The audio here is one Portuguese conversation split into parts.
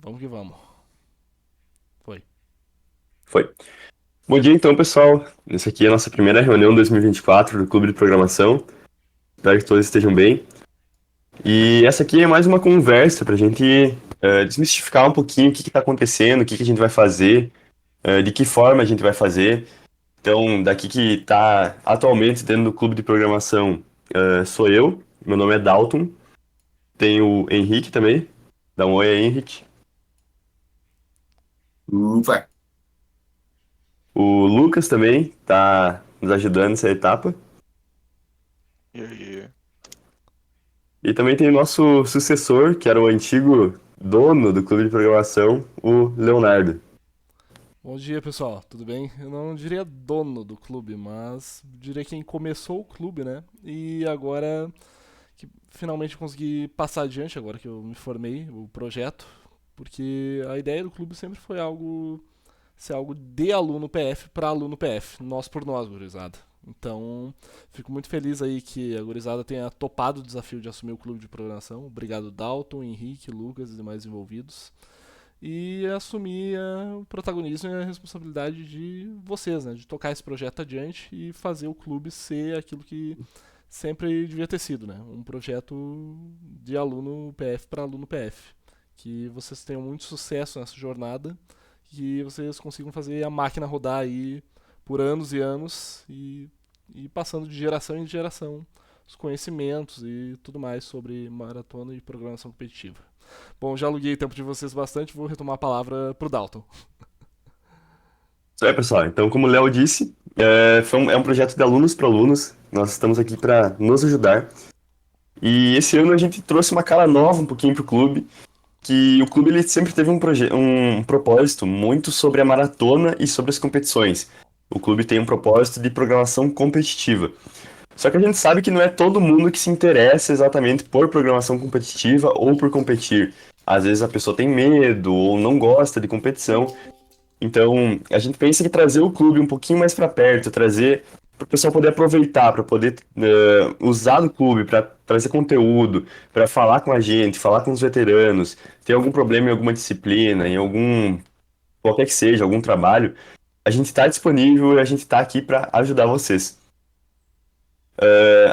Vamos que vamos. Foi. Foi. Bom dia então, pessoal. Essa aqui é a nossa primeira reunião 2024 do Clube de Programação. Espero que todos estejam bem. E essa aqui é mais uma conversa para a gente desmistificar um pouquinho o que está acontecendo, o que a gente vai fazer, de que forma a gente vai fazer. Então, daqui que está atualmente dentro do Clube de Programação, sou eu. Meu nome é Dalton. Tem o Henrique também. Dá um oi aí, Henrique. Ufa. O Lucas também está nos ajudando nessa etapa. E aí? E também tem o nosso sucessor, que era o antigo dono do clube de programação, o Leonardo. Bom dia, pessoal. Tudo bem? Eu não diria dono do clube, mas diria quem começou o clube, né? E agora que finalmente consegui passar adiante, agora que eu me formei, o projeto, porque a ideia do clube sempre foi algo ser algo de aluno PF para aluno PF, nós por nós, gurizada. Então, fico muito feliz aí que a gurizada tenha topado o desafio de assumir o clube de programação. Obrigado, Dalton, Henrique, Lucas e demais envolvidos. E assumir o protagonismo e a responsabilidade de vocês, né? De tocar esse projeto adiante e fazer o clube ser aquilo que sempre devia ter sido, né? Um projeto de aluno PF para aluno PF. Que vocês tenham muito sucesso nessa jornada, que vocês consigam fazer a máquina rodar aí por anos e anos e passando de geração em geração os conhecimentos e tudo mais sobre maratona e programação competitiva. Bom, já aluguei o tempo de vocês bastante, vou retomar a palavra pro Dalton. Isso aí, pessoal. Então, como o Léo disse, é um projeto de alunos para alunos. Nós estamos aqui para nos ajudar. E esse ano a gente trouxe uma cara nova um pouquinho para o clube, que o clube ele sempre teve um propósito muito sobre a maratona e sobre as competições. O clube tem um propósito de programação competitiva. Só que a gente sabe que não é todo mundo que se interessa exatamente por programação competitiva ou por competir. Às vezes a pessoa tem medo ou não gosta de competição. Então, a gente pensa que trazer o clube um pouquinho mais para perto, trazer para o pessoal poder aproveitar, para poder usar do clube, para trazer conteúdo, para falar com a gente, falar com os veteranos, ter algum problema em alguma disciplina, em algum, qualquer que seja, algum trabalho, a gente está disponível e a gente está aqui para ajudar vocês.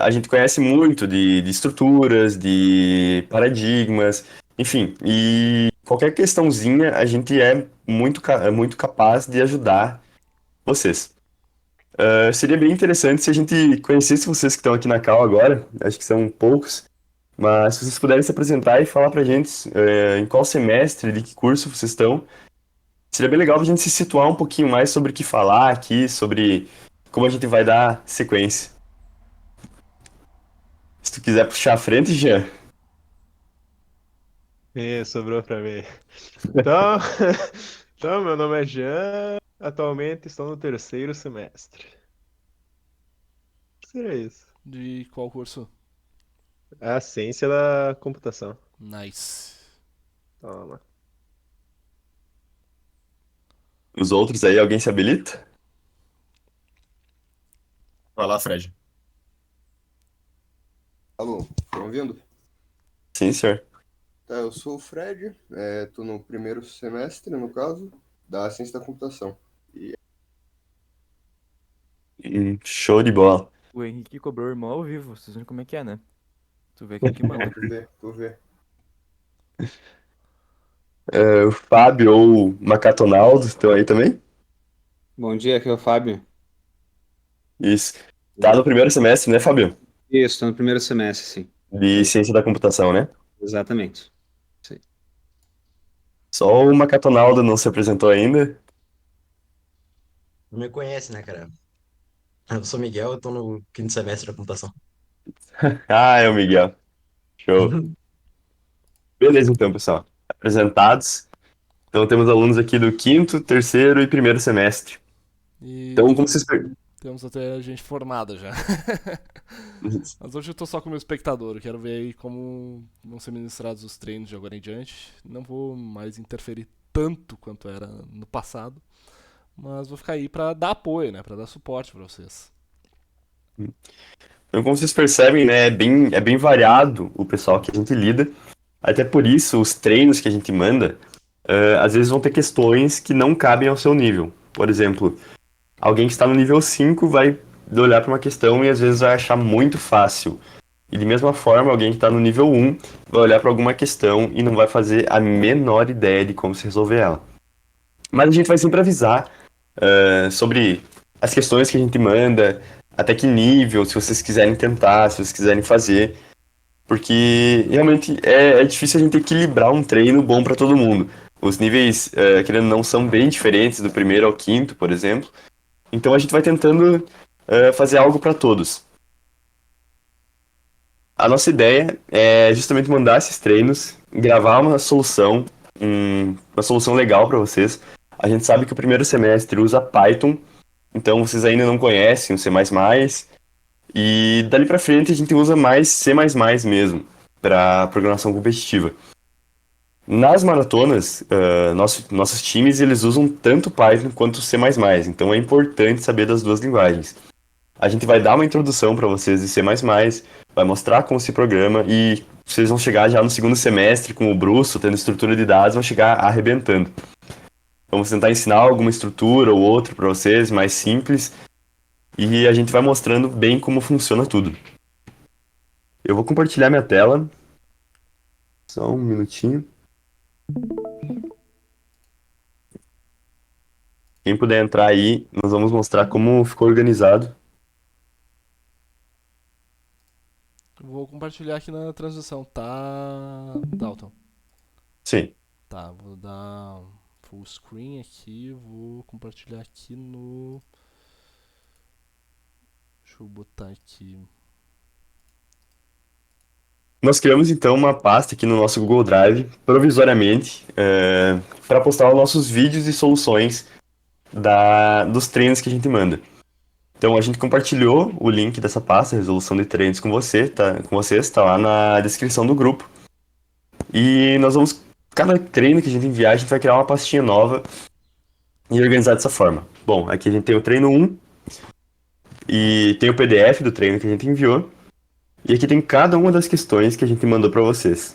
A gente conhece muito de estruturas, de paradigmas, enfim, e qualquer questãozinha a gente é muito capaz de ajudar vocês. Seria bem interessante se a gente conhecesse vocês que estão aqui na Cal agora, acho que são poucos, mas se vocês puderem se apresentar e falar pra gente em qual semestre, de que curso vocês estão, seria bem legal pra gente se situar um pouquinho mais sobre o que falar aqui, sobre como a gente vai dar sequência. Se tu quiser puxar a frente, Jean. Sobrou pra mim. Então, então, meu nome é Jean. Atualmente estou no terceiro semestre. O que seria isso? De qual curso? A ciência da computação. Nice. Toma. Os outros aí, alguém se habilita? Vai lá, Fred. Alô, estão ouvindo? Sim, senhor. Tá, eu sou o Fred, tô no primeiro semestre, no caso, da ciência da computação. E Show de bola. O Henrique cobrou o irmão ao vivo, vocês viram como é que é, né? Tu vê quem que manda. tu vê. O Fábio ou o Macatonaldo estão aí também? Bom dia, aqui é o Fábio. Isso. Tá no primeiro semestre, né, Fábio? Isso, estou no primeiro semestre, sim. De Aí, ciência da computação, né? exatamente. Sim. Só o Macatonaldo não se apresentou ainda. Não me conhece, né, cara? Eu sou Miguel, eu tô no quinto semestre da computação. Ah, é o Miguel. Show. Beleza, então, pessoal. Apresentados. Então temos alunos aqui do quinto, terceiro e primeiro semestre. Então, como E vocês... temos até a gente formada já. Mas hoje eu tô só como espectador, eu quero ver aí como vão ser ministrados os treinos de agora em diante. Não vou mais interferir tanto quanto era no passado, mas vou ficar aí pra dar apoio, né, pra dar suporte pra vocês. Então, como vocês percebem, né, é bem variado o pessoal que a gente lida. Até por isso, os treinos que a gente manda às vezes vão ter questões que não cabem ao seu nível. Por exemplo, alguém que está no nível 5 vai olhar para uma questão e às vezes vai achar muito fácil. E de mesma forma, alguém que está no nível 1 vai olhar para alguma questão e não vai fazer a menor ideia de como se resolver ela. Mas a gente vai sempre avisar sobre as questões que a gente manda, até que nível, se vocês quiserem tentar, se vocês quiserem fazer. Porque realmente é difícil a gente equilibrar um treino bom para todo mundo. Os níveis, querendo ou não, são bem diferentes do primeiro ao quinto, por exemplo. Então a gente vai tentando fazer algo para todos. A nossa ideia é justamente mandar esses treinos, gravar uma solução legal para vocês. A gente sabe que o primeiro semestre usa Python, então vocês ainda não conhecem o C++, e dali para frente a gente usa mais C++ mesmo, para programação competitiva. Nas maratonas, nossos times eles usam tanto Python quanto C++, então é importante saber das duas linguagens. A gente vai dar uma introdução para vocês de C++, vai mostrar como se programa e vocês vão chegar já no segundo semestre com o bruço, tendo estrutura de dados, vão chegar arrebentando. Vamos tentar ensinar alguma estrutura ou outra para vocês, mais simples, e a gente vai mostrando bem como funciona tudo. Eu vou compartilhar minha tela. Só um minutinho. Quem puder entrar aí, nós vamos mostrar como ficou organizado. Vou compartilhar aqui na transmissão, tá, Dalton? Sim. Tá, vou dar full screen aqui, vou compartilhar aqui no... Deixa eu botar aqui... Nós criamos então uma pasta aqui no nosso Google Drive, provisoriamente, para postar os nossos vídeos e soluções dos treinos que a gente manda. Então a gente compartilhou o link dessa pasta, resolução de treinos com vocês, tá lá na descrição do grupo. E nós vamos, cada treino que a gente enviar, a gente vai criar uma pastinha nova e organizar dessa forma. Bom, aqui a gente tem o treino 1 e tem o PDF do treino que a gente enviou. E aqui tem cada uma das questões que a gente mandou para vocês.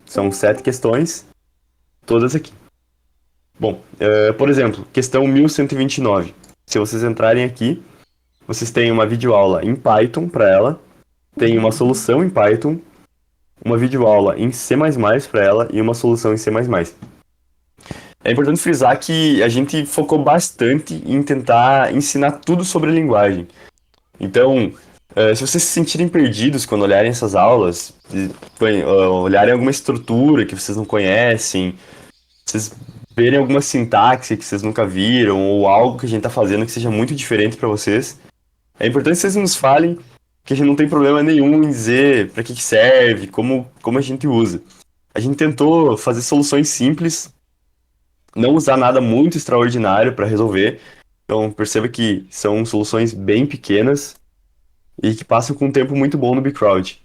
São 7 questões, todas aqui. Bom, por exemplo, questão 1129. Se vocês entrarem aqui, vocês têm uma videoaula em Python para ela, tem uma solução em Python, uma videoaula em C++ para ela e uma solução em C++. É importante frisar que a gente focou bastante em tentar ensinar tudo sobre a linguagem. Então, se vocês se sentirem perdidos quando olharem essas aulas, olharem alguma estrutura que vocês não conhecem, vocês verem alguma sintaxe que vocês nunca viram, ou algo que a gente está fazendo que seja muito diferente para vocês, é importante que vocês nos falem, que a gente não tem problema nenhum em dizer para que serve, como a gente usa. A gente tentou fazer soluções simples, não usar nada muito extraordinário para resolver. Então, perceba que são soluções bem pequenas e que passam com um tempo muito bom no Bcrowd.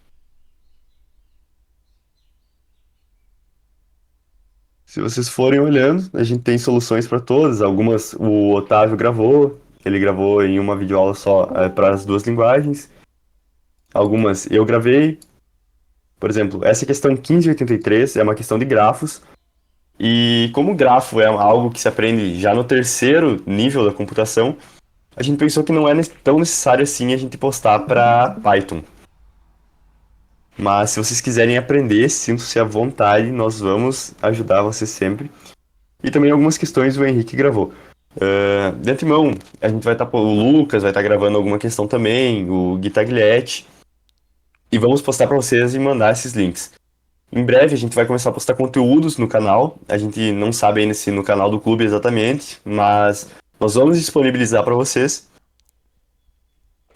Se vocês forem olhando, a gente tem soluções para todas. Algumas o Otávio gravou, ele gravou em uma videoaula só para as duas linguagens. Algumas eu gravei. Por exemplo, essa questão 1583 é uma questão de grafos. E como grafo é algo que se aprende já no terceiro nível da computação, a gente pensou que não é tão necessário assim a gente postar para Python. Mas se vocês quiserem aprender, sintam-se à vontade, nós vamos ajudar vocês sempre. E também algumas questões o Henrique gravou. De antemão, a gente vai estar, o Lucas vai estar gravando alguma questão também, o Gui Taglietti. E vamos postar para vocês e mandar esses links. Em breve a gente vai começar a postar conteúdos no canal. A gente não sabe ainda se no canal do clube exatamente, mas nós vamos disponibilizar para vocês.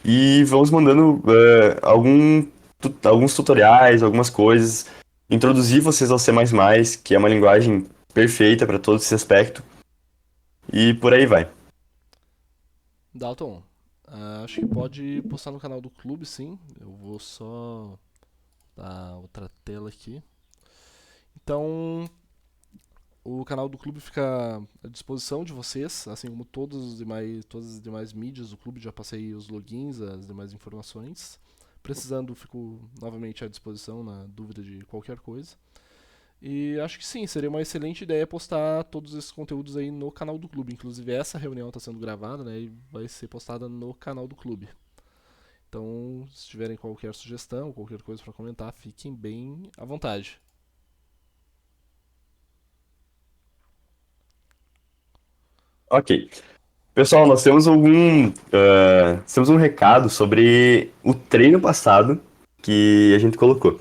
E vamos mandando alguns tutoriais, algumas coisas. Introduzir vocês ao C++, que é uma linguagem perfeita para todo esse aspecto. E por aí vai. Dalton, acho que pode postar no canal do clube, sim. Eu vou só dar outra tela aqui. Então, o canal do clube fica à disposição de vocês, assim como todas as demais mídias do clube. Já passei os logins, as demais informações. Precisando, fico novamente à disposição na dúvida de qualquer coisa. E acho que sim, seria uma excelente ideia postar todos esses conteúdos aí no canal do clube. Inclusive essa reunião está sendo gravada, né, e vai ser postada no canal do clube. Então, se tiverem qualquer sugestão, qualquer coisa para comentar, fiquem bem à vontade. Ok. Pessoal, nós temos um recado sobre o treino passado que a gente colocou.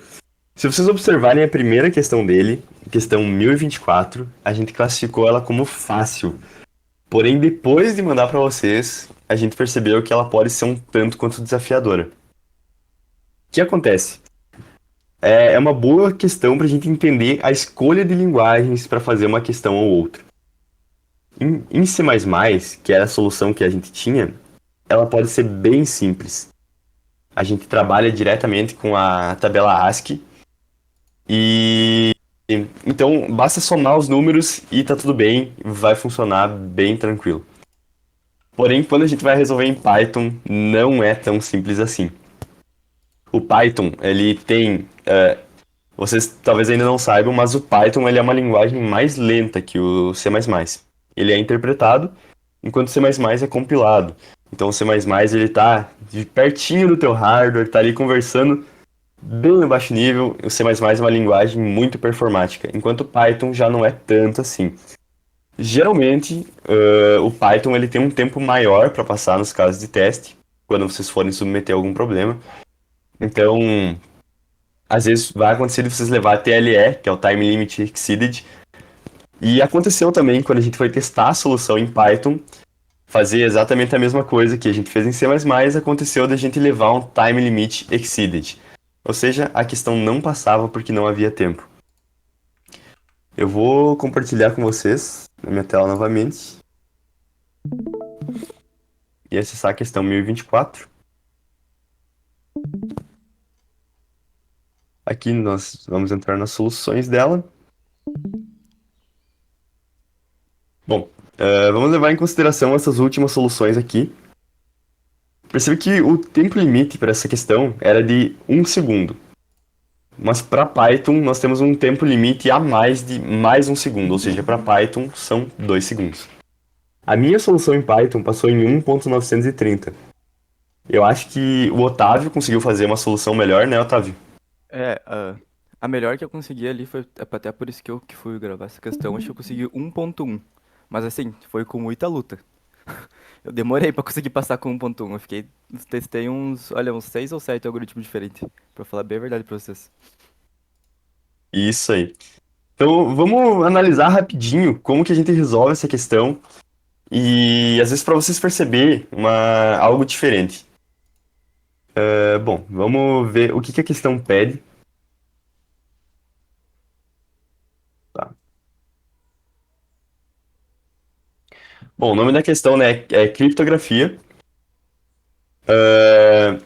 Se vocês observarem a primeira questão dele, questão 1024, a gente classificou ela como fácil. Porém, depois de mandar para vocês, a gente percebeu que ela pode ser um tanto quanto desafiadora. O que acontece? É uma boa questão para a gente entender a escolha de linguagens para fazer uma questão ou outra. Em C++, que era a solução que a gente tinha, ela pode ser bem simples. A gente trabalha diretamente com a tabela ASCII e então basta somar os números e tá tudo bem, vai funcionar bem tranquilo. Porém, quando a gente vai resolver em Python, não é tão simples assim. O Python, ele tem... vocês talvez ainda não saibam, mas o Python ele é uma linguagem mais lenta que o C++. Ele é interpretado, enquanto o C++ é compilado. Então o C++ ele tá de pertinho do teu hardware, tá ali conversando bem no baixo nível. O C++ é uma linguagem muito performática, enquanto o Python já não é tanto assim. Geralmente, o Python ele tem um tempo maior para passar nos casos de teste, quando vocês forem submeter algum problema. Então, às vezes vai acontecer de vocês levar a TLE, que é o Time Limit Exceeded. E aconteceu também, quando a gente foi testar a solução em Python, fazer exatamente a mesma coisa que a gente fez em C++, aconteceu da gente levar um Time Limit Exceeded. Ou seja, a questão não passava porque não havia tempo. Eu vou compartilhar com vocês na minha tela novamente. E acessar a questão 1024. Aqui nós vamos entrar nas soluções dela. Bom, vamos levar em consideração essas últimas soluções aqui. Percebe que o tempo limite para essa questão era de 1 segundo. Mas para Python nós temos um tempo limite a mais de mais 1 segundo, ou seja, para Python são 2 segundos. A minha solução em Python passou em 1.930. Eu acho que o Otávio conseguiu fazer uma solução melhor, né, Otávio? A melhor que eu consegui ali foi até por isso que eu que fui gravar essa questão, acho que eu consegui 1.1. Mas assim, foi com muita luta. Eu demorei pra conseguir passar com 1.1. Testei uns 6 ou 7 algoritmos diferentes, pra falar bem a verdade pra vocês. Isso aí. Então, vamos analisar rapidinho como que a gente resolve essa questão e, às vezes, para vocês perceberem algo diferente. Bom, vamos ver o que que a questão pede. Tá. Bom, o nome da questão, né, é criptografia.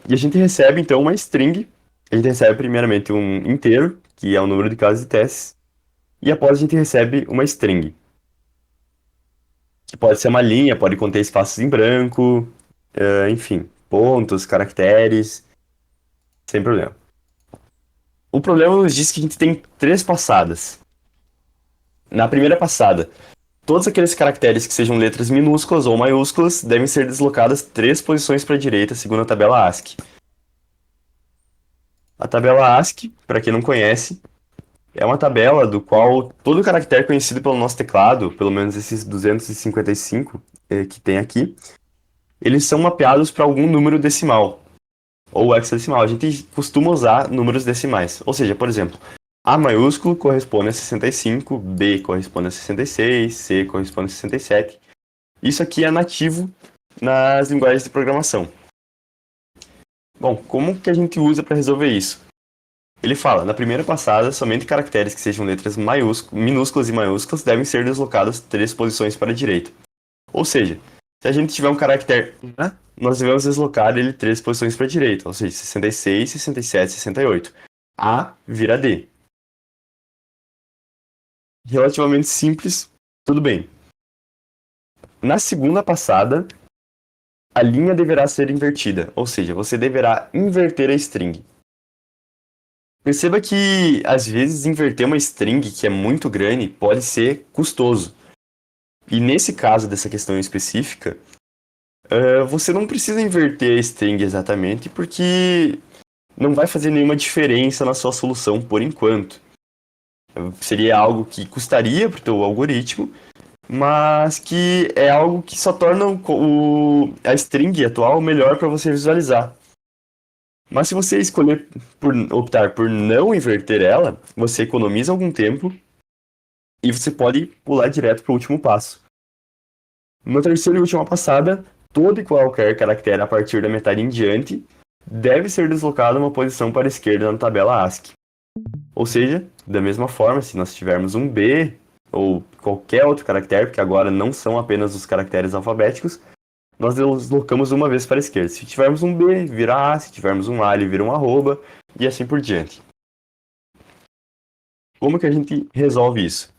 E a gente recebe, então, uma string. A gente recebe, primeiramente, um inteiro, que é o número de casos de testes. E após a gente recebe uma string. Que pode ser uma linha, pode conter espaços em branco, enfim, pontos, caracteres, sem problema. O problema nos diz que a gente tem 3 passadas. Na primeira passada, todos aqueles caracteres que sejam letras minúsculas ou maiúsculas devem ser deslocadas 3 posições para a direita, segundo a tabela ASCII. A tabela ASCII, para quem não conhece, é uma tabela do qual todo caractere conhecido pelo nosso teclado, pelo menos esses 255 que tem aqui, eles são mapeados para algum número decimal, ou hexadecimal. A gente costuma usar números decimais. Ou seja, por exemplo, A maiúsculo corresponde a 65, B corresponde a 66, C corresponde a 67. Isso aqui é nativo nas linguagens de programação. Bom, como que a gente usa para resolver isso? Ele fala, na primeira passada, somente caracteres que sejam letras minúsculas e maiúsculas devem ser deslocados 3 posições para a direita. Ou seja, se a gente tiver um caractere A, nós devemos deslocar ele 3 posições para a direita, ou seja, 66, 67, 68. A vira D. Relativamente simples, tudo bem. Na segunda passada, a linha deverá ser invertida, ou seja, você deverá inverter a string. Perceba que, às vezes, inverter uma string que é muito grande pode ser custoso. E nesse caso dessa questão específica, você não precisa inverter a string exatamente, porque não vai fazer nenhuma diferença na sua solução por enquanto. Seria algo que custaria para o teu algoritmo, mas que é algo que só torna a string atual melhor para você visualizar. Mas se você escolher optar por não inverter ela, você economiza algum tempo e você pode pular direto para o último passo. Na terceira e última passada, todo e qualquer caractere a partir da metade em diante deve ser deslocado uma posição para a esquerda na tabela ASCII. Ou seja, da mesma forma, se nós tivermos um B ou qualquer outro caractere, porque agora não são apenas os caracteres alfabéticos, nós deslocamos uma vez para a esquerda. Se tivermos um B, vira A, se tivermos um A, ele vira um arroba, e assim por diante. Como que a gente resolve isso?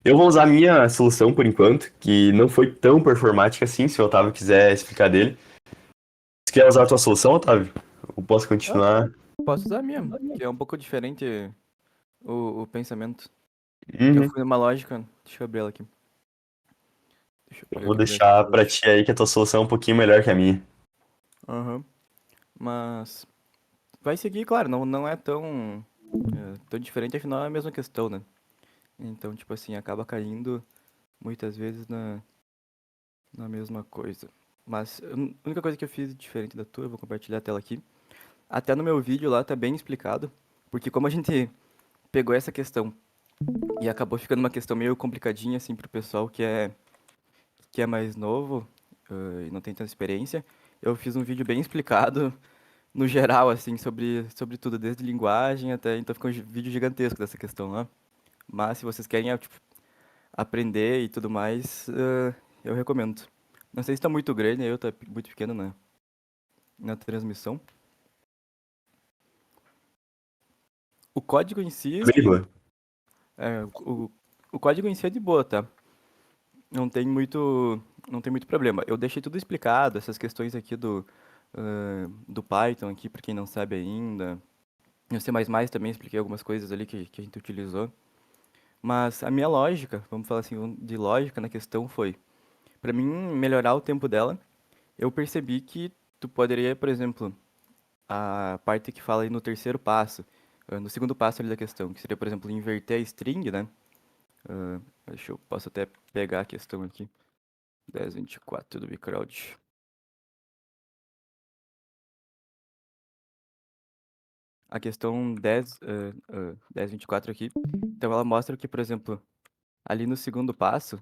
Eu vou usar a minha solução por enquanto, que não foi tão performática assim, se o Otávio quiser explicar dele. Você quer usar a tua solução, Otávio? Eu posso continuar? Posso usar mesmo, que é um pouco diferente o pensamento. Eu Uhum. fui numa lógica. Deixa eu abrir ela aqui. Deixa eu Eu pegar vou aqui o deixar pra dashboard. ti aí que a tua solução é um pouquinho melhor que a minha. Aham. Mas vai seguir, claro, não é tão diferente, afinal é a mesma questão, né? Então, tipo assim, acaba caindo muitas vezes na mesma coisa. Mas a única coisa que eu fiz diferente da tua, eu vou compartilhar a tela aqui. Até no meu vídeo lá tá bem explicado, porque como a gente pegou essa questão e acabou ficando uma questão meio complicadinha assim pro pessoal que é mais novo, e não tem tanta experiência, eu fiz um vídeo bem explicado no geral assim sobre tudo, desde linguagem até, então ficou um vídeo gigantesco dessa questão lá. Mas se vocês querem tipo, aprender e tudo mais, eu recomendo. Não sei se tá muito grande, aí eu tá muito pequeno na transmissão. O código em si, Vírgula. é, o código em si é de boa, tá? Não tem muito problema. Eu deixei tudo explicado, essas questões aqui do Python aqui, pra quem não sabe ainda. No C++ também expliquei algumas coisas ali que a gente utilizou. Mas a minha lógica, vamos falar assim, de lógica na questão foi, pra mim melhorar o tempo dela, eu percebi que tu poderia, por exemplo, a parte que fala aí no terceiro passo, no segundo passo ali da questão, que seria, por exemplo, inverter a string, né? Posso até pegar a questão aqui. 1024 do Bcrowd. A questão 1024 aqui. Então ela mostra que, por exemplo, ali no segundo passo,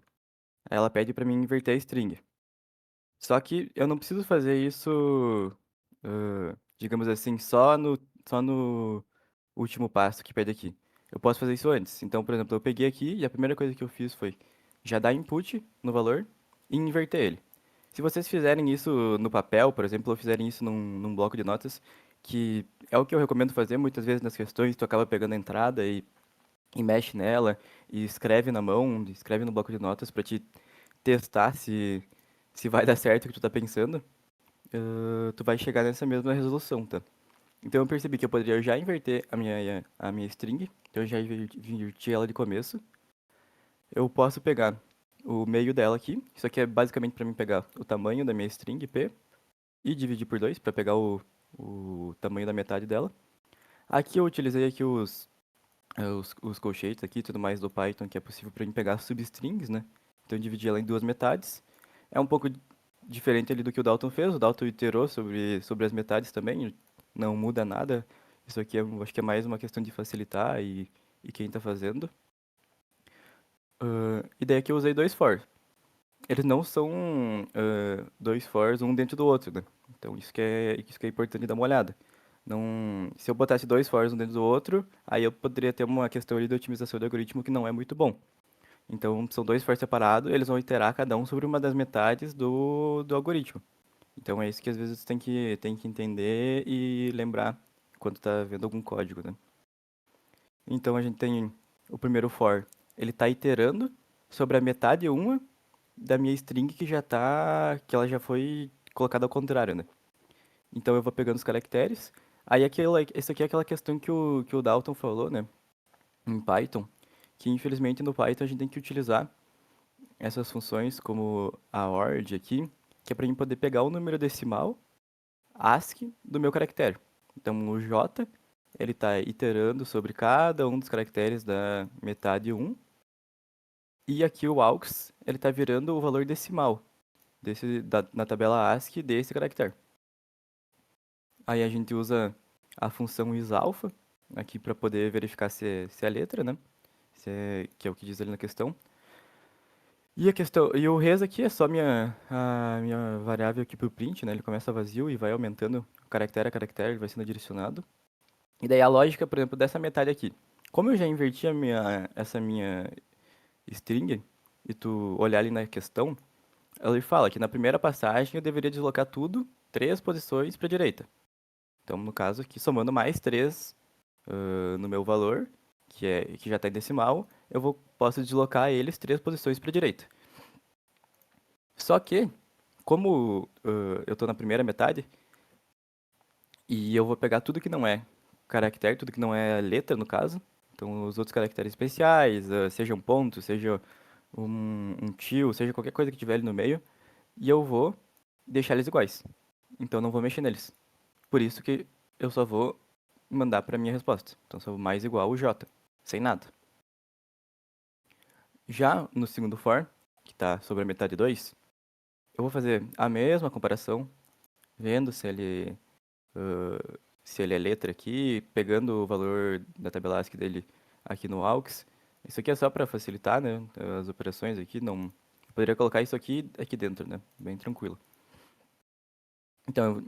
ela pede para mim inverter a string. Só que eu não preciso fazer isso, digamos assim, só no último passo que pede aqui. Eu posso fazer isso antes. Então, por exemplo, eu peguei aqui e a primeira coisa que eu fiz foi já dar input no valor e inverter ele. Se vocês fizerem isso no papel, por exemplo, ou fizerem isso num bloco de notas, que é o que eu recomendo fazer muitas vezes nas questões, tu acaba pegando a entrada e mexe nela, e escreve na mão, escreve no bloco de notas para te testar se vai dar certo o que tu tá pensando, tu vai chegar nessa mesma resolução, tá? Então eu percebi que eu poderia já inverter a minha string, então eu já inverti ela de começo. Eu posso pegar o meio dela aqui, isso aqui é basicamente para mim pegar o tamanho da minha string P e dividir por 2 para pegar o tamanho da metade dela. Aqui eu utilizei aqui os colchetes aqui e tudo mais do Python, que é possível para mim pegar substrings, né? Então eu dividi ela em duas metades. É um pouco diferente ali do que o Dalton fez, o Dalton iterou sobre as metades também, não muda nada. Isso aqui eu acho que é mais uma questão de facilitar e quem tá fazendo. E daí aqui eu usei dois for. Eles não são dois fors um dentro do outro, né? Então isso que é importante dar uma olhada. Não, se eu botasse dois fors um dentro do outro, aí eu poderia ter uma questão ali de otimização do algoritmo que não é muito bom. Então são dois fors separados, eles vão iterar cada um sobre uma das metades do algoritmo. Então é isso que às vezes tem que entender e lembrar quando tá vendo algum código, né? Então a gente tem o primeiro for, ele tá iterando sobre a metade uma da minha string que ela já foi colocada ao contrário, né? Então eu vou pegando os caracteres, Aí isso aqui é aquela questão que o Dalton falou, né? Em Python, que infelizmente no Python a gente tem que utilizar essas funções como a ORD aqui, que é para mim poder pegar o número decimal ASCII do meu caractere. Então o J, ele está iterando sobre cada um dos caracteres da metade 1, e aqui o AUX, ele está virando o valor decimal na tabela ASCII desse caractere. Aí a gente usa a função isalpha aqui para poder verificar se é a letra, né? Que é o que diz ali na questão. E o res aqui é só a minha variável aqui pro print, né? Ele começa vazio e vai aumentando caractere a caractere, ele vai sendo direcionado. E daí a lógica, por exemplo, dessa metade aqui. Como eu já inverti essa minha string, e tu olhar ali na questão, ele fala que na primeira passagem eu deveria deslocar tudo 3 posições para a direita. Então, no caso aqui, somando mais 3 no meu valor, que já está em decimal, posso deslocar eles 3 posições para a direita. Só que, como eu estou na primeira metade, e eu vou pegar tudo que não é caractere, tudo que não é letra, no caso, então os outros caracteres especiais, seja um ponto, seja um tio, seja qualquer coisa que tiver ali no meio, e eu vou deixar eles iguais. Então eu não vou mexer neles. Por isso que eu só vou mandar para minha resposta. Então só mais igual o J, sem nada. Já no segundo for, que está sobre a metade 2, eu vou fazer a mesma comparação, vendo se ele é letra aqui, pegando o valor da tabela ASCII dele aqui no AUX. Isso aqui é só para facilitar, né, as operações aqui. Não, eu poderia colocar isso aqui dentro, né, bem tranquilo. Então,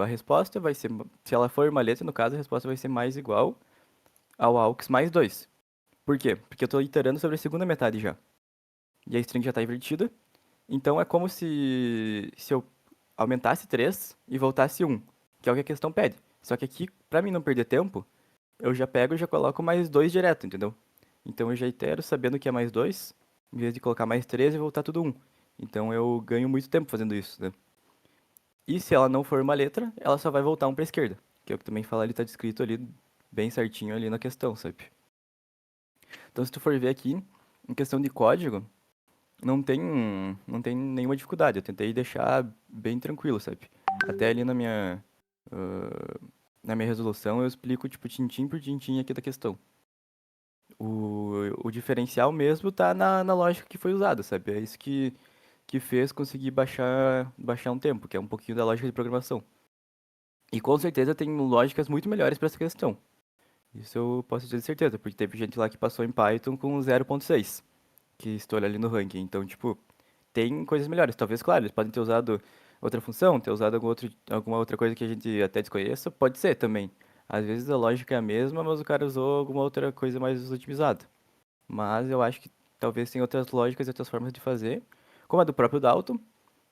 a resposta vai ser, se ela for uma letra, no caso, a resposta vai ser mais igual ao AUX mais 2. Por quê? Porque eu estou iterando sobre a segunda metade já. E a string já está invertida. Então, é como se eu aumentasse 3 e voltasse 1, que é o que a questão pede. Só que aqui, para mim não perder tempo, eu já pego e já coloco mais 2 direto, entendeu? Então, eu já itero sabendo que é mais 2, em vez de colocar mais 3 e voltar tudo 1. Então, eu ganho muito tempo fazendo isso, né? E se ela não for uma letra, ela só vai voltar 1 para a esquerda. Que é o que também fala ali, tá descrito ali, bem certinho ali na questão, sabe? Então, se tu for ver aqui, em questão de código, não tem nenhuma dificuldade. Eu tentei deixar bem tranquilo, sabe? Até ali na minha resolução eu explico, tipo, tintim por tintim aqui da questão. O diferencial mesmo tá na lógica que foi usada, sabe? É isso que fez conseguir baixar um tempo, que é um pouquinho da lógica de programação. E com certeza tem lógicas muito melhores para essa questão. Isso eu posso dizer de certeza, porque teve gente lá que passou em Python com 0.6, que estou ali no ranking. Então, tipo, tem coisas melhores. Talvez, claro, eles podem ter usado outra função, ter usado alguma outra coisa que a gente até desconheça, pode ser também. Às vezes a lógica é a mesma, mas o cara usou alguma outra coisa mais otimizada. Mas eu acho que talvez tenha outras lógicas e outras formas de fazer, como a do próprio Dalton,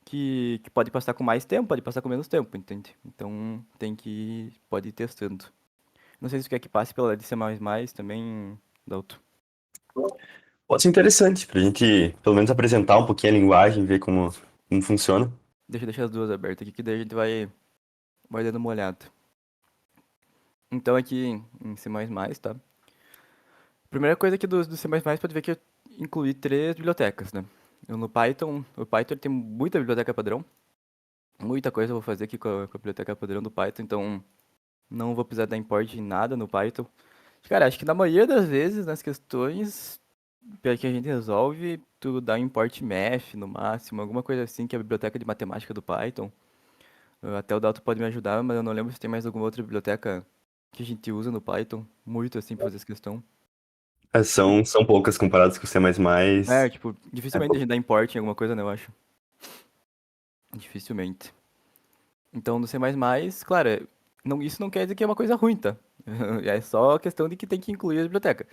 que pode passar com mais tempo, pode passar com menos tempo, entende? Então pode ir testando. Não sei se tu quer que passe pela DC++ também, Dalton. Pode ser interessante pra gente, pelo menos, apresentar um pouquinho a linguagem, ver como funciona. Deixa as duas abertas aqui, que daí a gente vai dando uma olhada. Então aqui em C++, tá? Primeira coisa aqui do C++ pode ver que eu incluí 3 bibliotecas, né? O Python ele tem muita biblioteca padrão. Muita coisa eu vou fazer aqui com a biblioteca padrão do Python, então não vou precisar dar import em nada no Python. Cara, acho que na maioria das vezes, nas questões que a gente resolve, tu dá um import math no máximo, alguma coisa assim, que é a biblioteca de matemática do Python. Até o Dalton pode me ajudar, mas eu não lembro se tem mais alguma outra biblioteca que a gente usa no Python, muito assim, pra fazer essa questão. São poucas comparadas com o C++. Tipo, dificilmente a gente dá import em alguma coisa, né, eu acho. Dificilmente. Então, no C++, claro, isso não quer dizer que é uma coisa ruim, tá? É só questão de que tem que incluir a biblioteca.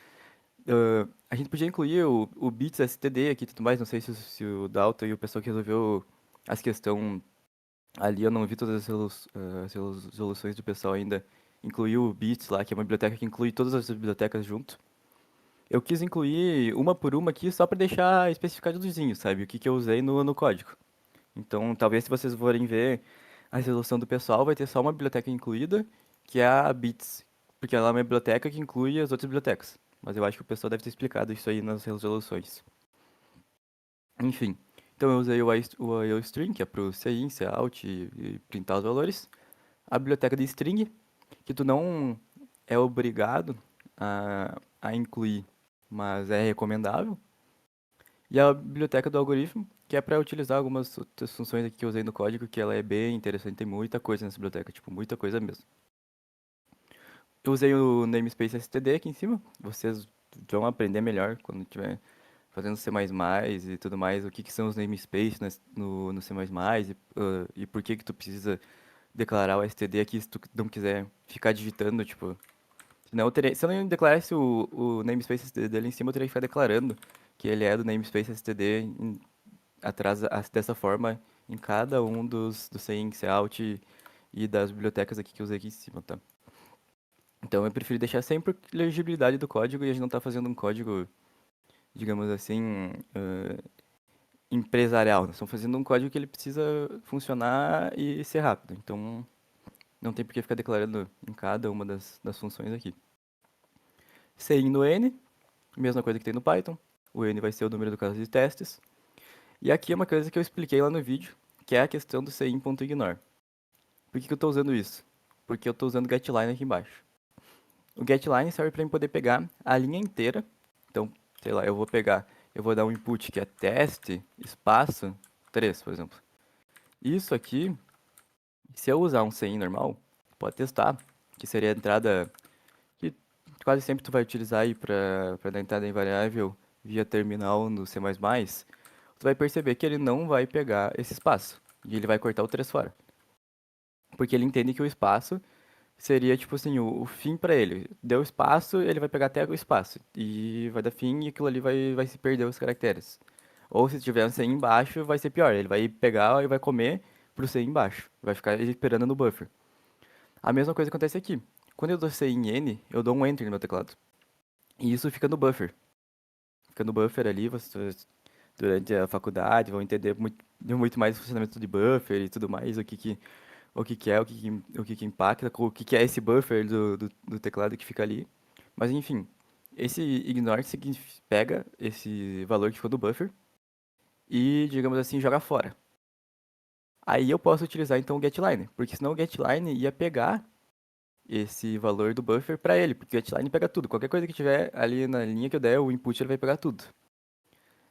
A gente podia incluir o bits std aqui e tudo mais, não sei se o Dalton e o pessoal que resolveu as questões ali, eu não vi todas as resoluções do pessoal ainda, incluiu o bits lá, que é uma biblioteca que inclui todas as bibliotecas junto. Eu quis incluir uma por uma aqui só para deixar especificadozinho, sabe? O que eu usei no código. Então, talvez se vocês forem ver a resolução do pessoal, vai ter só uma biblioteca incluída que é a Bits, porque ela é uma biblioteca que inclui as outras bibliotecas. Mas eu acho que o pessoal deve ter explicado isso aí nas resoluções. Enfim, então eu usei o IOString, que é pro CIN, cout e printar os valores. A biblioteca de string, que tu não é obrigado a incluir, mas é recomendável. E a biblioteca do algoritmo, que é para utilizar algumas outras funções aqui que eu usei no código, que ela é bem interessante, tem muita coisa nessa biblioteca, tipo, muita coisa mesmo. Eu usei o namespace std aqui em cima, vocês vão aprender melhor quando estiver fazendo C++ e tudo mais, o que são os namespaces no C++ e por que tu precisa declarar o std aqui se tu não quiser ficar digitando, tipo... Senão se eu não declarasse o namespace std dele em cima, eu teria que ficar declarando que ele é do namespace std atrás dessa forma em cada um do CIN, cout e das bibliotecas aqui que eu usei aqui em cima, tá? Então eu preferi deixar sempre a legibilidade do código e a gente não tá fazendo um código, digamos assim, empresarial. Nós estamos fazendo um código que ele precisa funcionar e ser rápido. Então não tem por que ficar declarando em cada uma das funções aqui. CIN no N, mesma coisa que tem no Python. O N vai ser o número do caso de testes. E aqui é uma coisa que eu expliquei lá no vídeo, que é a questão do CIN.ignore. Por que eu estou usando isso? Porque eu estou usando o getLine aqui embaixo. O getLine serve para eu poder pegar a linha inteira. Então, sei lá, eu vou dar um input que é teste, espaço, 3, por exemplo. Isso aqui, se eu usar um CIN normal, pode testar, que seria a entrada que quase sempre tu vai utilizar aí para dar entrada em variável via terminal no C++, tu vai perceber que ele não vai pegar esse espaço. E ele vai cortar o 3 fora. Porque ele entende que o espaço seria, tipo assim, o fim para ele. Deu espaço, ele vai pegar até o espaço. E vai dar fim e aquilo ali vai se perder os caracteres. Ou se tiver um C embaixo, vai ser pior. Ele vai pegar e vai comer pro C embaixo. Vai ficar esperando no buffer. A mesma coisa acontece aqui. Quando eu dou C em N, eu dou um Enter no meu teclado. E isso fica no buffer. Fica no buffer ali, vocês durante a faculdade vão entender muito mais o funcionamento de buffer e tudo mais, o que que impacta, o que que é esse buffer do teclado que fica ali. Mas enfim, esse ignore pega esse valor que ficou do buffer e, digamos assim, joga fora. Aí eu posso utilizar então o getLine, porque senão o getLine ia pegar esse valor do buffer para ele, porque o getLine pega tudo. Qualquer coisa que tiver ali na linha que eu der, o input ele vai pegar tudo.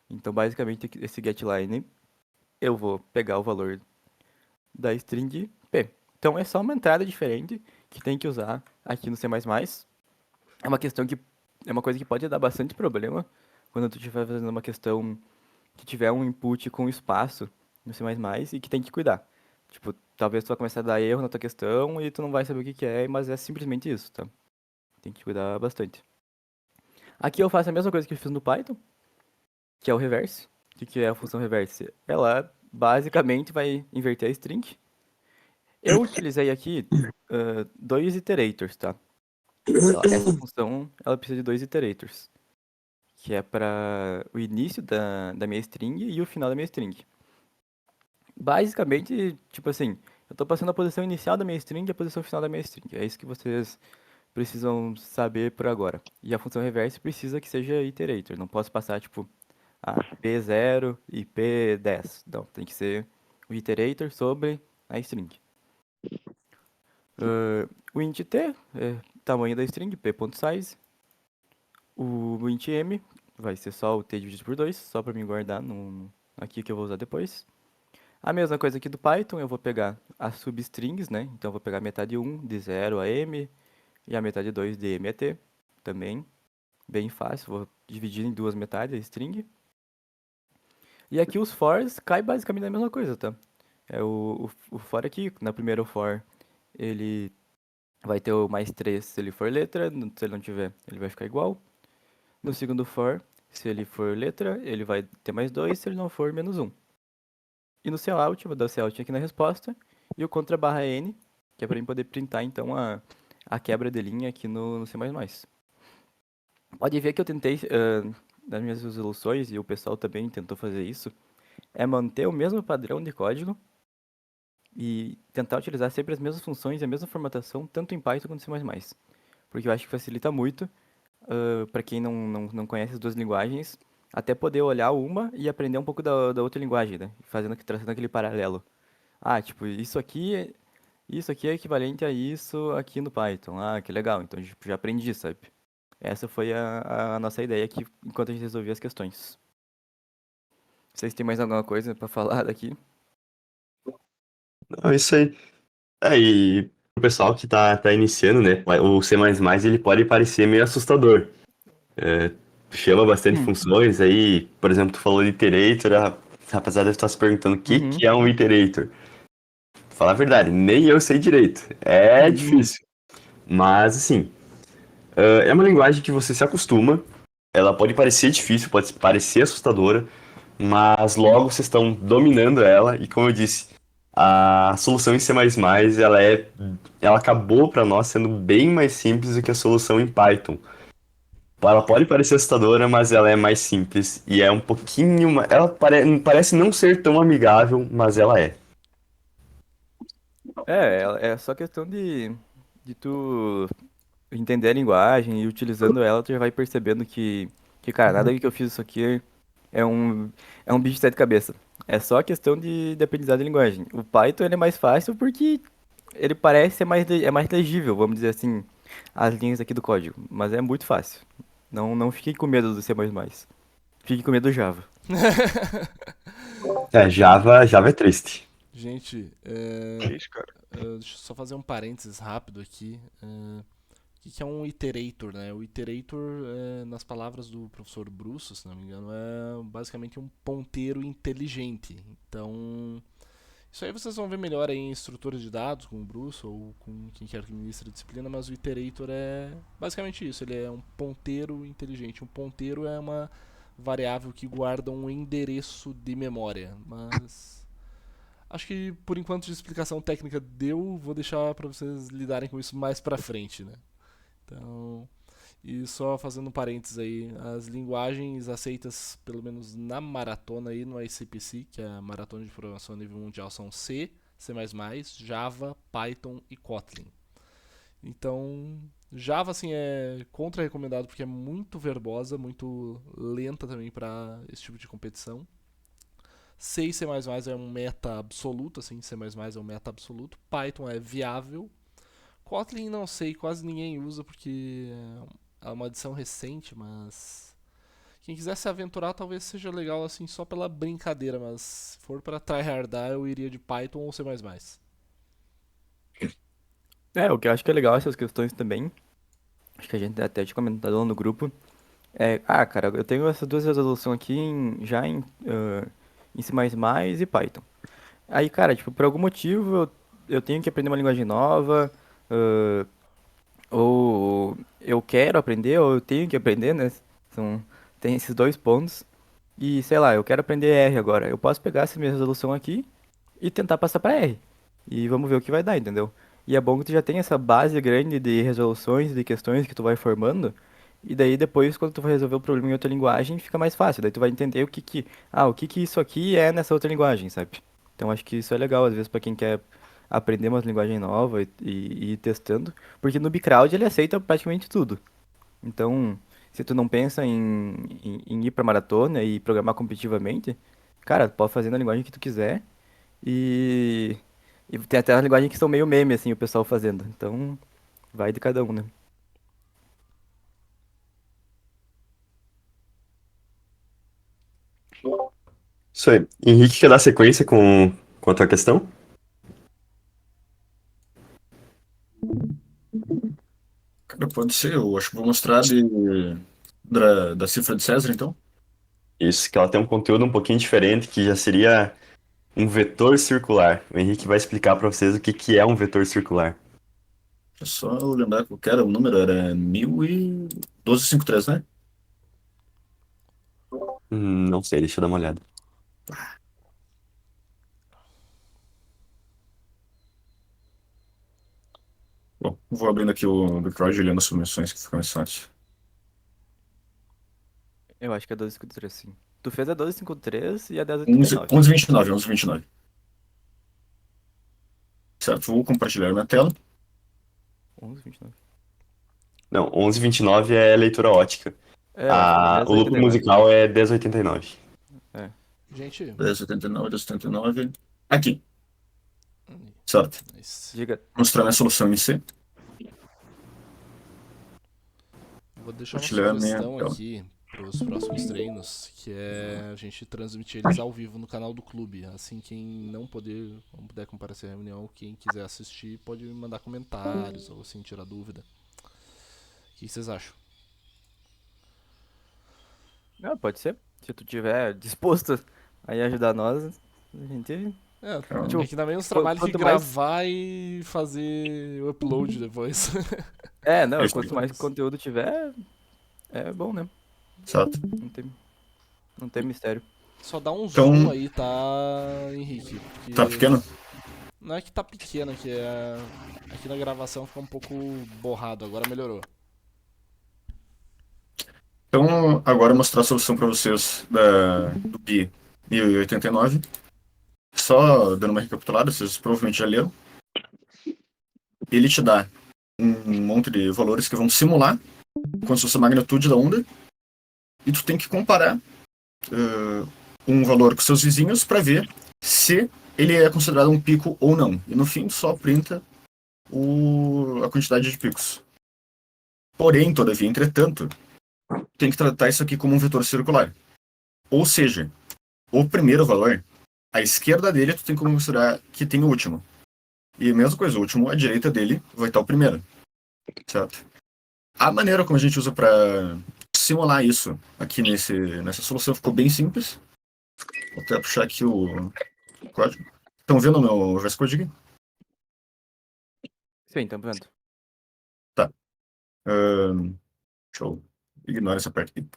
Então, basicamente, esse getLine, eu vou pegar o valor da string p. Então, é só uma entrada diferente que tem que usar aqui no C++. É uma questão que é uma coisa que pode dar bastante problema quando tu estiver fazendo uma questão que tiver um input com espaço no C++ e que tem que cuidar. Tipo, talvez tu vai começar a dar erro na tua questão e tu não vai saber o que que é, mas é simplesmente isso, tá? Tem que cuidar bastante. Aqui eu faço a mesma coisa que eu fiz no Python, que é o reverse. O que é a função reverse? Ela basicamente vai inverter a string. Eu utilizei aqui dois iterators, tá? Essa função, ela precisa de dois iterators, que é para o início da minha string e o final da minha string. Basicamente, tipo assim, eu tô passando a posição inicial da minha string e a posição final da minha string. É isso que vocês precisam saber por agora. E a função reverse precisa que seja iterator. Não posso passar, tipo, P0 e P10. Não, tem que ser o iterator sobre a string. O int t é tamanho da string, p.size. O int m vai ser só o t dividido por 2, só para me guardar aqui que eu vou usar depois. A mesma coisa aqui do Python, eu vou pegar as substrings, né? Então eu vou pegar a metade 1 de 0 a m e a metade 2 de m a t, também bem fácil, vou dividir em duas metades a string. E aqui os fors cai basicamente na mesma coisa, tá? É o for aqui, na primeira for, ele vai ter o mais 3 se ele for letra, se ele não tiver, ele vai ficar igual. No segundo for, se ele for letra, ele vai ter mais 2, se ele não for, menos 1. E no cout, vou dar o cout aqui na resposta, e o contra barra n, que é para mim poder printar então a quebra de linha aqui no C++. Pode ver que eu tentei, nas minhas resoluções, e o pessoal também tentou fazer isso, é manter o mesmo padrão de código, e tentar utilizar sempre as mesmas funções e a mesma formatação, tanto em Python quanto em C++. Porque eu acho que facilita muito, para quem não conhece as duas linguagens, até poder olhar uma e aprender um pouco da outra linguagem, né? Traçando aquele paralelo. Ah, tipo, isso aqui é equivalente a isso aqui no Python. Ah, que legal. Então, tipo, já aprendi, sabe? Essa foi a nossa ideia aqui enquanto a gente resolvia as questões. Vocês têm mais alguma coisa pra falar daqui? Não, isso aí. E o pessoal que tá iniciando, né? O C++ ele pode parecer meio assustador. É, chama bastante funções aí, por exemplo, tu falou de iterator, a rapaziada deve estar se perguntando o que é um iterator. Falar a verdade, nem eu sei direito. É difícil. Mas, assim, é uma linguagem que você se acostuma. Ela pode parecer difícil, pode parecer assustadora, mas logo vocês estão dominando ela. E como eu disse, a solução em C++, ela acabou para nós sendo bem mais simples do que a solução em Python. Ela pode parecer assustadora, mas ela é mais simples e é um pouquinho. Ela parece não ser tão amigável, mas ela é. É só questão de tu entender a linguagem e utilizando ela, tu já vai percebendo que cara, nada que eu fiz isso aqui é um, é um bicho de sete cabeças. É só questão de aprendizado de linguagem. O Python ele é mais fácil porque ele parece ser é mais legível, vamos dizer assim, as linhas aqui do código. Mas é muito fácil. Não fiquem com medo do C++. Fiquem com medo do Java. Java é triste. Gente, Triste, cara. deixa eu só fazer um parênteses rápido aqui. O que é um iterator, né? O iterator, nas palavras do professor Brusso, se não me engano, é basicamente um ponteiro inteligente. Então, isso aí vocês vão ver melhor aí em estruturas de dados, com o Brusso ou com quem quer que ministre a disciplina, mas o iterator é basicamente isso, ele é um ponteiro inteligente. Um ponteiro é uma variável que guarda um endereço de memória, mas acho que por enquanto de explicação técnica deu, vou deixar para vocês lidarem com isso mais pra frente, né? Então, e só fazendo um parênteses aí, as linguagens aceitas, pelo menos na maratona aí no ICPC, que é a Maratona de Programação a Nível Mundial, são C, C++, Java, Python e Kotlin. Então, Java, assim, é contra-recomendado porque é muito verbosa, muito lenta também para esse tipo de competição. C e C++ é um meta absoluto, assim, C++ é um meta absoluto. Python é viável. Kotlin não sei, quase ninguém usa porque é uma adição recente, mas quem quiser se aventurar talvez seja legal assim só pela brincadeira, mas se for para tryhardar eu iria de Python ou C++. O que eu acho que é legal essas questões também, acho que a gente até tinha comentado lá no grupo, cara, eu tenho essas duas resoluções aqui em C++ e Python. Aí, cara, tipo, por algum motivo eu tenho que aprender uma linguagem nova, ãh, ou eu quero aprender, ou eu tenho que aprender, né? Tem esses dois pontos. E, sei lá, eu quero aprender R agora. Eu posso pegar essa minha resolução aqui e tentar passar pra R. E vamos ver o que vai dar, entendeu? E é bom que tu já tem essa base grande de resoluções, de questões que tu vai formando. E daí depois, quando tu vai resolver o problema em outra linguagem, fica mais fácil. Daí tu vai entender o que que isso aqui é nessa outra linguagem, sabe? Então acho que isso é legal, às vezes, pra quem quer aprender uma linguagem nova e ir testando. Porque no Bcrowd ele aceita praticamente tudo. Então, se tu não pensa em ir pra maratona e programar competitivamente, cara, tu pode fazer na linguagem que tu quiser. E, e tem até as linguagens que são meio meme, assim, o pessoal fazendo. Então, vai de cada um, né? Isso aí. Henrique quer dar sequência com a tua questão? Cara, pode ser. Eu acho que vou mostrar da cifra de César, então. Isso, que ela tem um conteúdo um pouquinho diferente, que já seria um vetor circular. O Henrique vai explicar para vocês o que é um vetor circular. É só eu lembrar qual que era o número, era 1012,53, né? Não sei, deixa eu dar uma olhada. Bom, vou abrindo aqui o Bitcoin e olhando as submissões que ficam mais fácil. Eu acho que é 1253, sim. Tu fez a 1253 e a 11, 1089. 11,29, 11,29. certo? Vou compartilhar minha tela. 11,29. Não, 11,29 é leitura ótica. Eu acho que é O loop 10,89. musical é 10,89. Gente, 10,89, 10,79. Aqui, certo? nice. Diga. Mostrar minha solução em C. Vou deixar uma Compartilhar minha sugestão tela. aqui para os próximos treinos, que é a gente transmitir eles ao vivo no canal do clube. Assim, quem não puder comparecer à reunião, quem quiser assistir, pode mandar comentários ou assim, tirar dúvida. O que vocês acham? Não, pode ser. Se tu tiver disposto a ir ajudar nós, a gente. Tipo, É que dá menos trabalho que quanto mais- gravar e fazer o upload depois. Não, Isso. quanto mais conteúdo tiver, é bom, né? Certo? Não tem mistério. Só dá um Então- zoom aí, tá, Henrique? Porque Tá pequeno? não é que tá pequeno, é que aqui na gravação fica um pouco borrado, agora melhorou. Então, agora eu vou mostrar a solução para vocês do Pi 1089. Só dando uma recapitulada, vocês provavelmente já leram. Ele te dá um monte de valores que vão simular como se fosse a magnitude da onda. E tu tem que comparar um valor com seus vizinhos para ver se ele é considerado um pico ou não. E no fim, só printa a quantidade de picos. Porém, todavia, entretanto, tem que tratar isso aqui como um vetor circular. Ou seja, o primeiro valor, à esquerda dele, tu tem que considerar que tem o último. E a mesma coisa, o último, à direita dele, vai estar o primeiro. Certo? A maneira como a gente usa para simular isso aqui nessa solução ficou bem simples. Vou até puxar aqui o código. Estão vendo o meu VS Code aqui? Sim, tá vendo? Deixa eu ignorar essa parte aqui.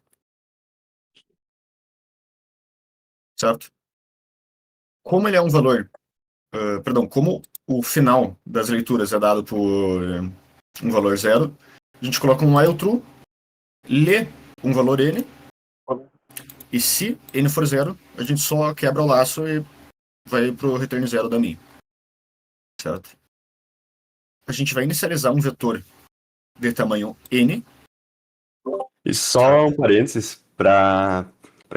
Certo? Como ele é um valor, como o final das leituras é dado por um valor zero, a gente coloca um while true, lê um valor n, e se n for zero, a gente só quebra o laço e vai pro return zero da min. Certo? A gente vai inicializar um vetor de tamanho n. E só um parênteses, para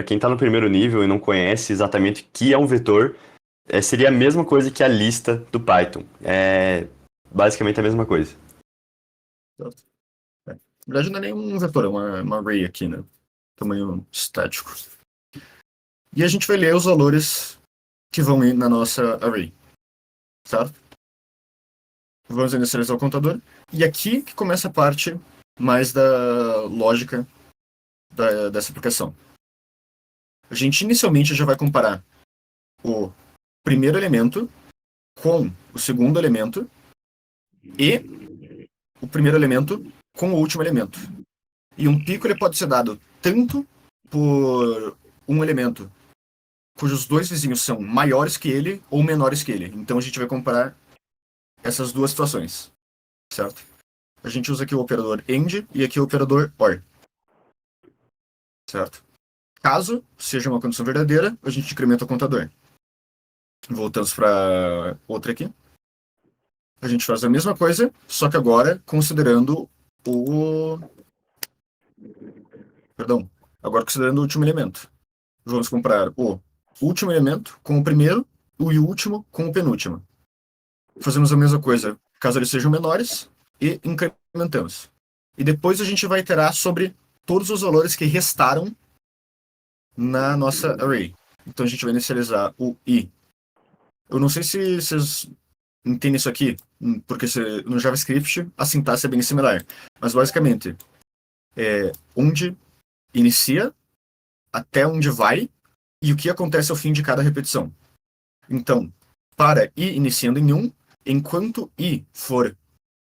quem está no primeiro nível e não conhece exatamente o que é um vetor, seria a mesma coisa que a lista do Python. É basicamente a mesma coisa. Certo? Na verdade, não é nem um vetor, é uma array aqui, né? Tamanho estático. E a gente vai ler os valores que vão ir na nossa array. Certo? Vamos inicializar o contador. E aqui que começa a parte mais da lógica dessa aplicação. A gente inicialmente já vai comparar o primeiro elemento com o segundo elemento e o primeiro elemento com o último elemento. E um pico ele pode ser dado tanto por um elemento cujos dois vizinhos são maiores que ele ou menores que ele. Então a gente vai comparar essas duas situações, certo? A gente usa aqui o operador AND e aqui o operador OR, certo? Caso seja uma condição verdadeira, a gente incrementa o contador. Voltamos para outra aqui. A gente faz a mesma coisa, só que agora considerando agora considerando o último elemento. Vamos comparar o último elemento com o primeiro e o último com o penúltimo. Fazemos a mesma coisa caso eles sejam menores e incrementamos. E depois a gente vai iterar sobre todos os valores que restaram na nossa array. Então a gente vai inicializar o i. Eu não sei se vocês entendem isso aqui, porque no JavaScript a sintaxe é bem similar. Mas basicamente é onde inicia, até onde vai e o que acontece ao fim de cada repetição. Então, para i iniciando em 1, enquanto i for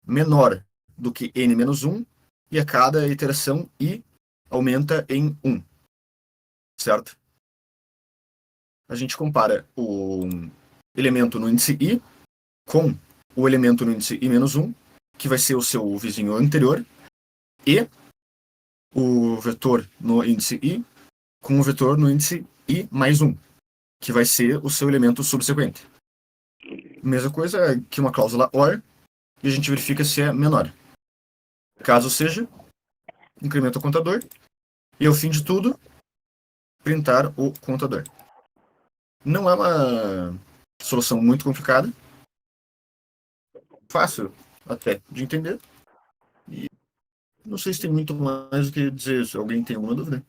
menor do que n menos 1, e a cada iteração i aumenta em 1. Certo? A gente compara o elemento no índice i com o elemento no índice i menos 1, que vai ser o seu vizinho anterior, e o vetor no índice i com o vetor no índice i mais 1, que vai ser o seu elemento subsequente. mesma coisa que uma cláusula OR, e a gente verifica se é menor. Caso seja, incrementa o contador, e ao fim de tudo, printar o contador. Não é uma solução muito complicada, fácil até de entender, e não sei se tem muito mais o que dizer, se alguém tem alguma dúvida.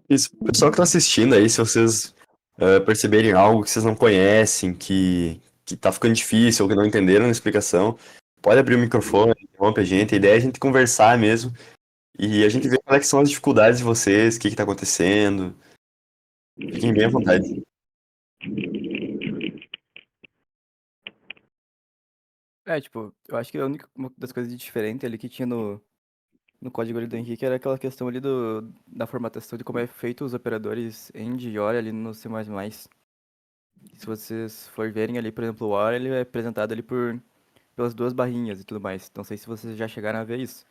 Isso, o pessoal que tá assistindo aí, se vocês perceberem algo que vocês não conhecem, que tá ficando difícil ou que não entenderam na explicação, pode abrir o microfone, interrompe a gente. A ideia é a gente conversar mesmo e a gente ver quais é que são as dificuldades de vocês, o que que tá acontecendo. Fiquem bem à vontade. Tipo, eu acho que a única uma das coisas de diferente ali que tinha no código ali do Henrique era aquela questão ali da formatação de como é feito os operadores AND e OR ali no C++. Se vocês for verem ali, por exemplo, o OR, ele é apresentado ali pelas duas barrinhas e tudo mais. Não sei se vocês já chegaram a ver isso.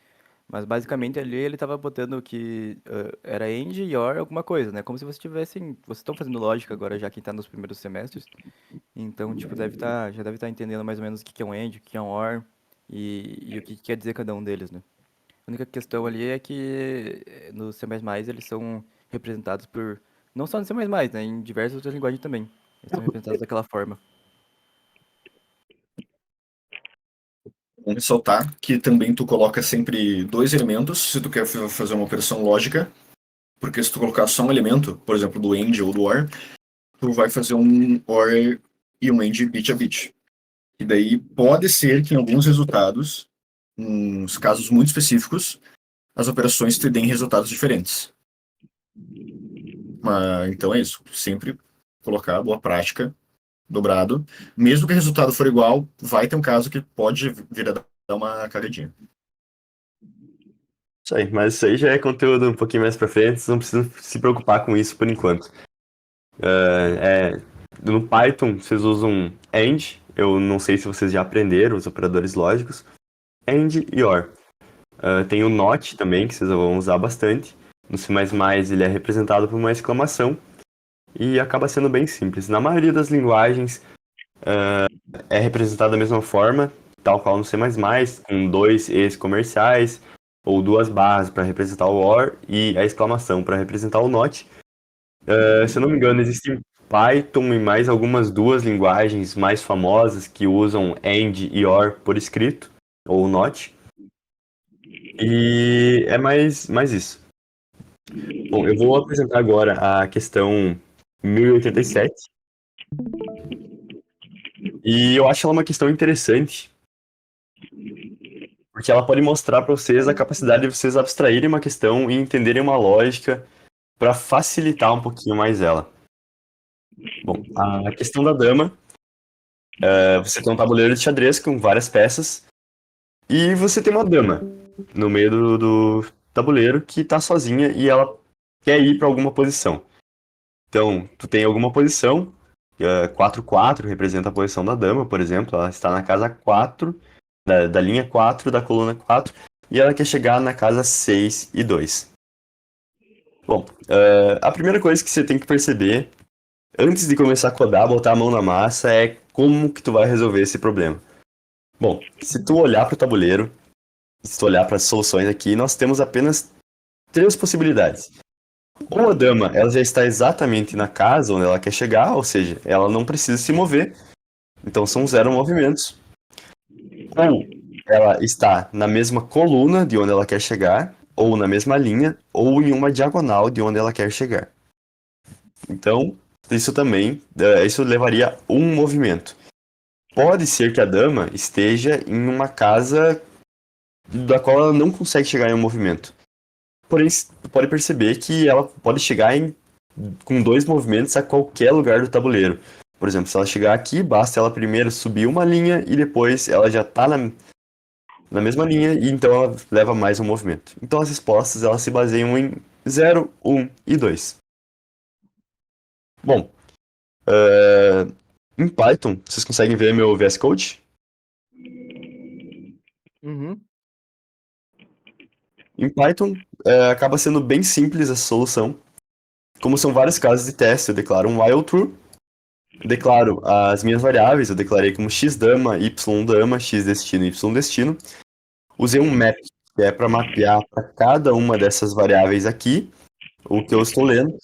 Mas basicamente ali ele tava botando que era AND e OR alguma coisa, né? Como se vocês tivessem. Vocês estão fazendo lógica agora, já quem tá nos primeiros semestres. Então, tipo, já deve estar entendendo mais ou menos o que que é um AND, o que que é um OR e o que que quer dizer cada um deles, né? A única questão ali é que no C++ eles são representados por. Não só no C++, né? Em diversas outras linguagens também. Eles são representados daquela forma. Vamos ressaltar que também tu coloca sempre dois elementos se tu quer fazer uma operação lógica, porque se tu colocar só um elemento, por exemplo, do AND ou do OR, tu vai fazer um OR e um AND bit a bit. E daí pode ser que em alguns resultados, uns casos muito específicos, as operações te deem resultados diferentes. Mas, então é isso. Sempre colocar a boa prática dobrado. Mesmo que o resultado for igual, vai ter um caso que pode vir a dar uma cagadinha. Isso aí, mas isso aí já é conteúdo um pouquinho mais pra frente, vocês não precisam se preocupar com isso por enquanto. No Python, vocês usam AND, eu não sei se vocês já aprenderam os operadores lógicos, AND e OR. Tem o NOT também, que vocês vão usar bastante. No C++ ele é representado por uma exclamação e acaba sendo bem simples. Na maioria das linguagens é representado da mesma forma, tal qual no C++, com dois E's comerciais, ou duas barras para representar o OR e a exclamação para representar o NOT. Se eu não me engano, existem Python e mais algumas duas linguagens mais famosas que usam AND e OR por escrito, ou NOT. E é mais isso. Bom, eu vou apresentar agora a questão 1087. E eu acho ela uma questão interessante, porque ela pode mostrar para vocês a capacidade de vocês abstraírem uma questão e entenderem uma lógica para facilitar um pouquinho mais ela. Bom, a questão da dama, você tem um tabuleiro de xadrez com várias peças e você tem uma dama no meio do tabuleiro que está sozinha e ela quer ir para alguma posição. Então, tu tem alguma posição, 4-4 representa a posição da dama, por exemplo, ela está na casa 4, da linha 4, da coluna 4, e ela quer chegar na casa 6 e 2. Bom, a primeira coisa que você tem que perceber, antes de começar a codar, botar a mão na massa, é como que tu vai resolver esse problema. Bom, se tu olhar para o tabuleiro, se tu olhar para as soluções aqui, nós temos apenas três possibilidades. Ou a dama ela já está exatamente na casa onde ela quer chegar, ou seja, ela não precisa se mover, então são 0 movimentos. Ou ela está na mesma coluna de onde ela quer chegar, ou na mesma linha, ou em uma diagonal de onde ela quer chegar. Então, isso levaria um movimento. Pode ser que a dama esteja em uma casa da qual ela não consegue chegar em um movimento. Porém, você pode perceber que ela pode chegar com 2 movimentos a qualquer lugar do tabuleiro. Por exemplo, se ela chegar aqui, basta ela primeiro subir uma linha e depois ela já está na mesma linha e então ela leva mais um movimento. Então as respostas elas se baseiam em 0, 1 e 2. Bom, em Python, vocês conseguem ver meu VS Code? Uhum. Em Python, acaba sendo bem simples essa solução. como são vários casos de teste, eu declaro um while true, declaro as minhas variáveis, eu declarei como x dama, y dama, x destino, y destino. Usei um map, que é para mapear para cada uma dessas variáveis aqui, o que eu estou lendo.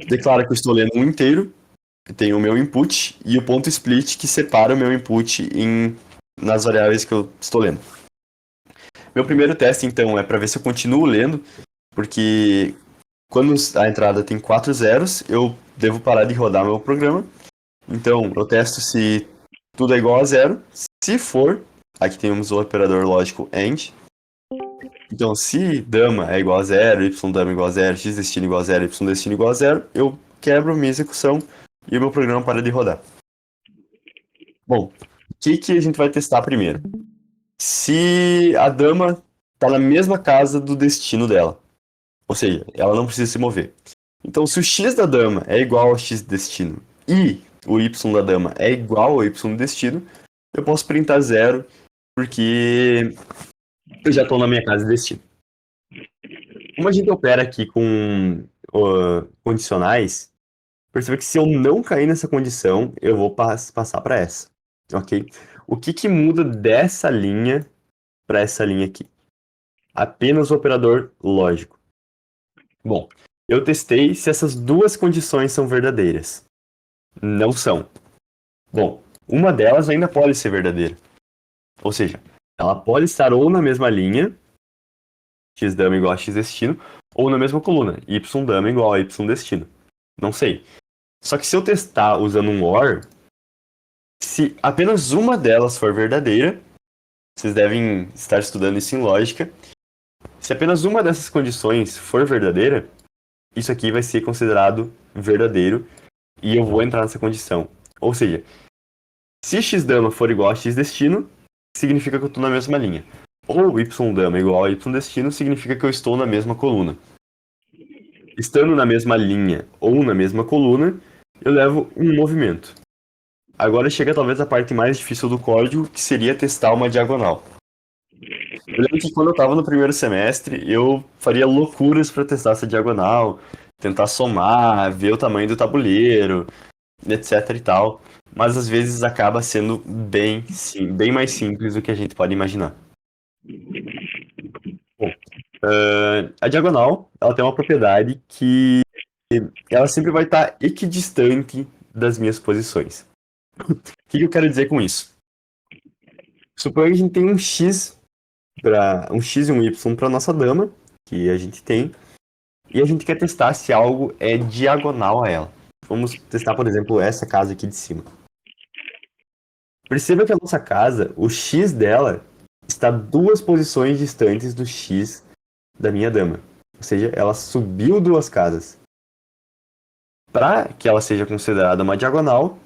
Declaro que eu estou lendo um inteiro, que tem o meu input, e o ponto split, que separa o meu input nas variáveis que eu estou lendo. Meu primeiro teste, então, é para ver se eu continuo lendo, porque quando a entrada tem 4 zeros, eu devo parar de rodar meu programa. Então, eu testo se tudo é igual a zero. Se for, aqui temos o operador lógico AND. Então, se dama é igual a zero, y dama é igual a zero, x destino igual a zero, y destino igual a zero, eu quebro minha execução e o meu programa para de rodar. Bom, o que a gente vai testar primeiro? Se a dama está na mesma casa do destino dela. Ou seja, ela não precisa se mover. Então, se o x da dama é igual ao x do destino e o y da dama é igual ao y do destino, eu posso printar zero, porque eu já estou na minha casa de destino. Como a gente opera aqui com condicionais, perceba que se eu não cair nessa condição, eu vou passar para essa. Ok? O que muda dessa linha para essa linha aqui? Apenas o operador lógico. Bom, eu testei se essas duas condições são verdadeiras. Não são. Bom, uma delas ainda pode ser verdadeira. Ou seja, ela pode estar ou na mesma linha, x dama igual a x destino, ou na mesma coluna, y dama igual a y destino. Não sei. Só que se eu testar usando um OR, se apenas uma delas for verdadeira, vocês devem estar estudando isso em lógica, se apenas uma dessas condições for verdadeira, isso aqui vai ser considerado verdadeiro e eu vou entrar nessa condição. Ou seja, se x dama for igual a x destino, significa que eu estou na mesma linha. Ou y dama igual a y destino, significa que eu estou na mesma coluna. Estando na mesma linha ou na mesma coluna, eu levo um movimento. Agora chega talvez a parte mais difícil do código, que seria testar uma diagonal. Eu lembro que quando eu estava no primeiro semestre, eu faria loucuras para testar essa diagonal, tentar somar, ver o tamanho do tabuleiro, etc e tal. Mas às vezes acaba sendo bem mais simples do que a gente pode imaginar. Bom, a diagonal, ela tem uma propriedade que ela sempre vai estar equidistante das minhas posições. O que eu quero dizer com isso? Suponha que a gente tem um x e um y para nossa dama, que a gente tem, e a gente quer testar se algo é diagonal a ela. Vamos testar, por exemplo, essa casa aqui de cima. Perceba que a nossa casa, o x dela, está 2 posições distantes do x da minha dama. Ou seja, ela subiu 2 casas. Para que ela seja considerada uma diagonal,